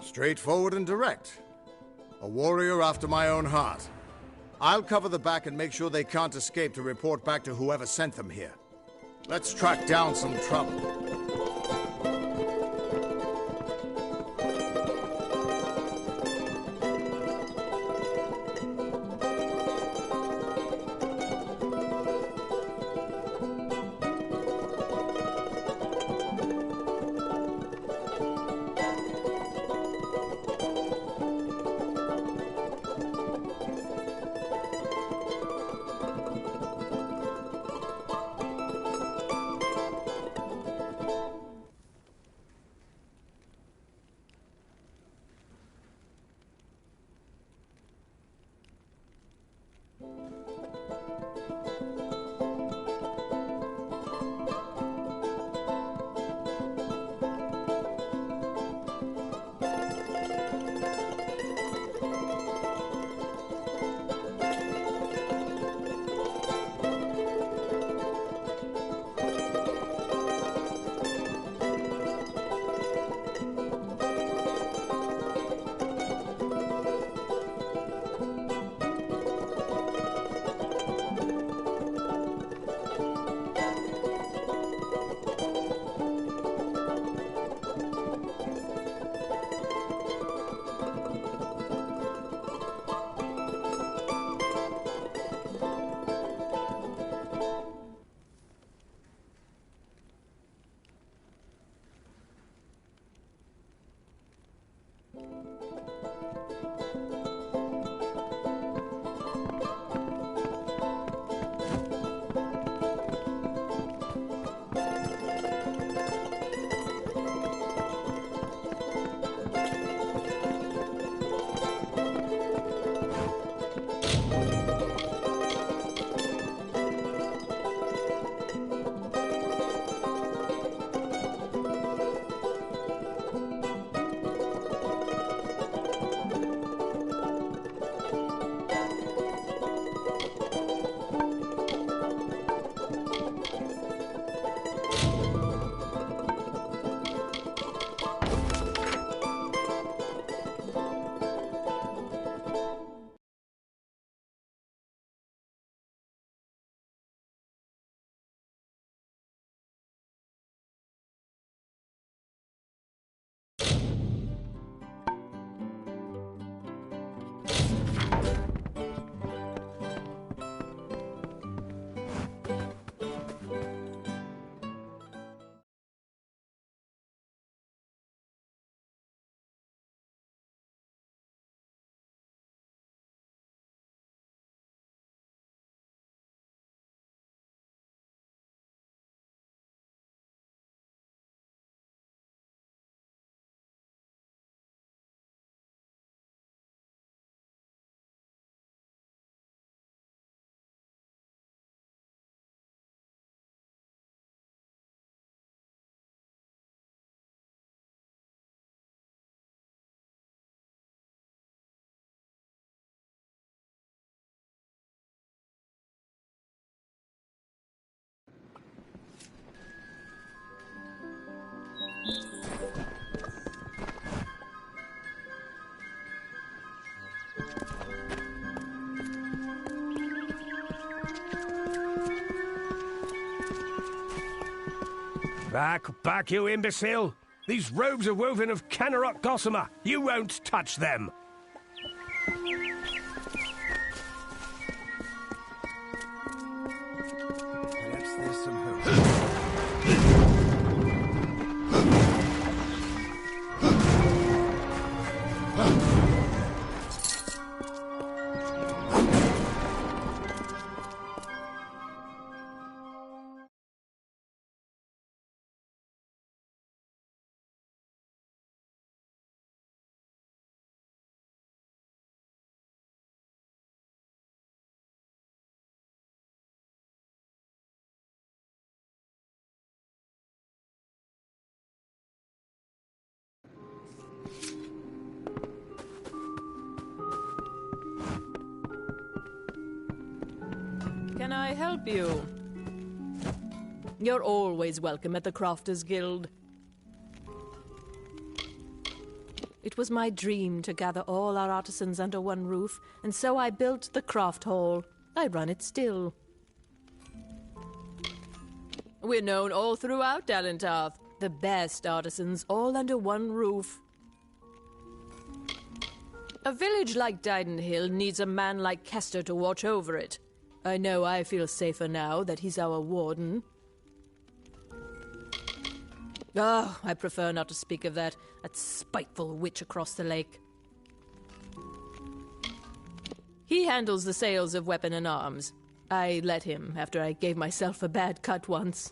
Straightforward and direct. A warrior after my own heart. I'll cover the back and make sure they can't escape to report back to whoever sent them here. Let's track down some trouble. Back, you imbecile! These robes are woven of Canerot gossamer. You won't touch them. Perhaps there's some hope. Can I help you? You're always welcome at the Crofters Guild. It was my dream to gather all our artisans under one roof, and so I built the Craft Hall. I run it still. We're known all throughout Dalentarth. The best artisans all under one roof. A village like Dyden Hill needs a man like Kester to watch over it. I know I feel safer now that he's our warden. Oh, I prefer not to speak of that spiteful witch across the lake. He handles the sales of weapon and arms. I let him after I gave myself a bad cut once.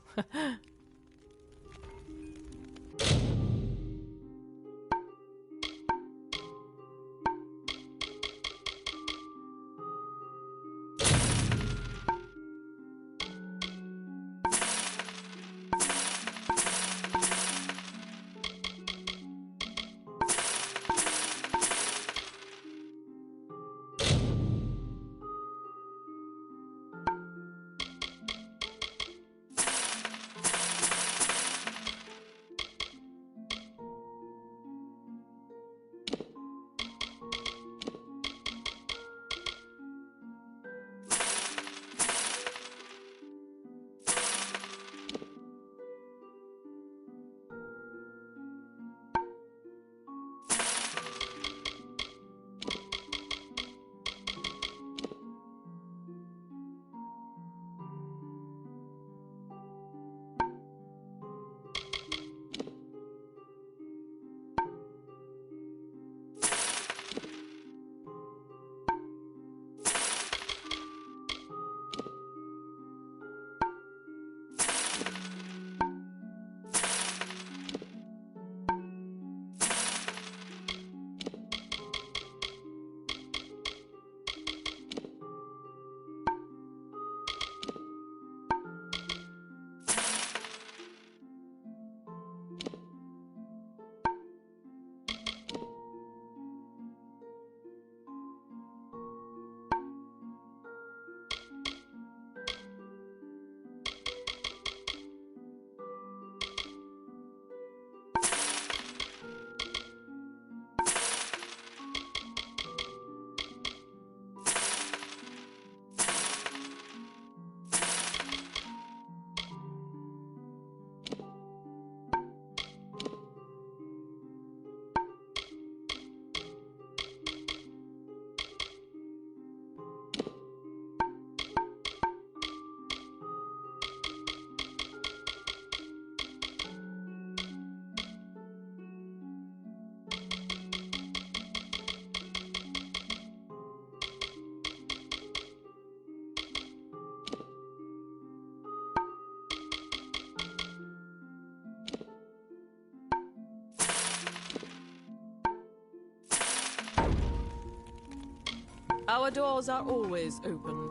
Our doors are always open.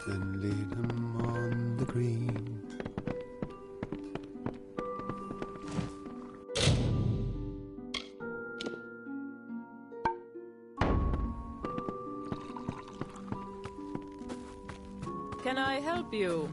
Then lead 'em on the green. Can I help you?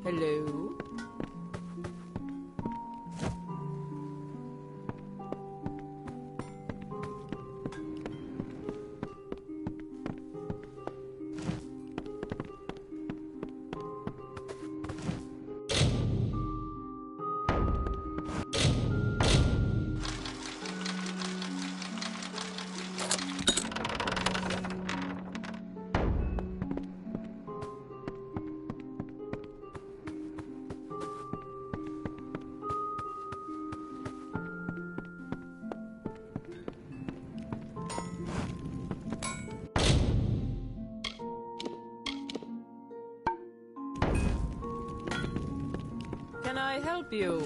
Hello? Can I help you?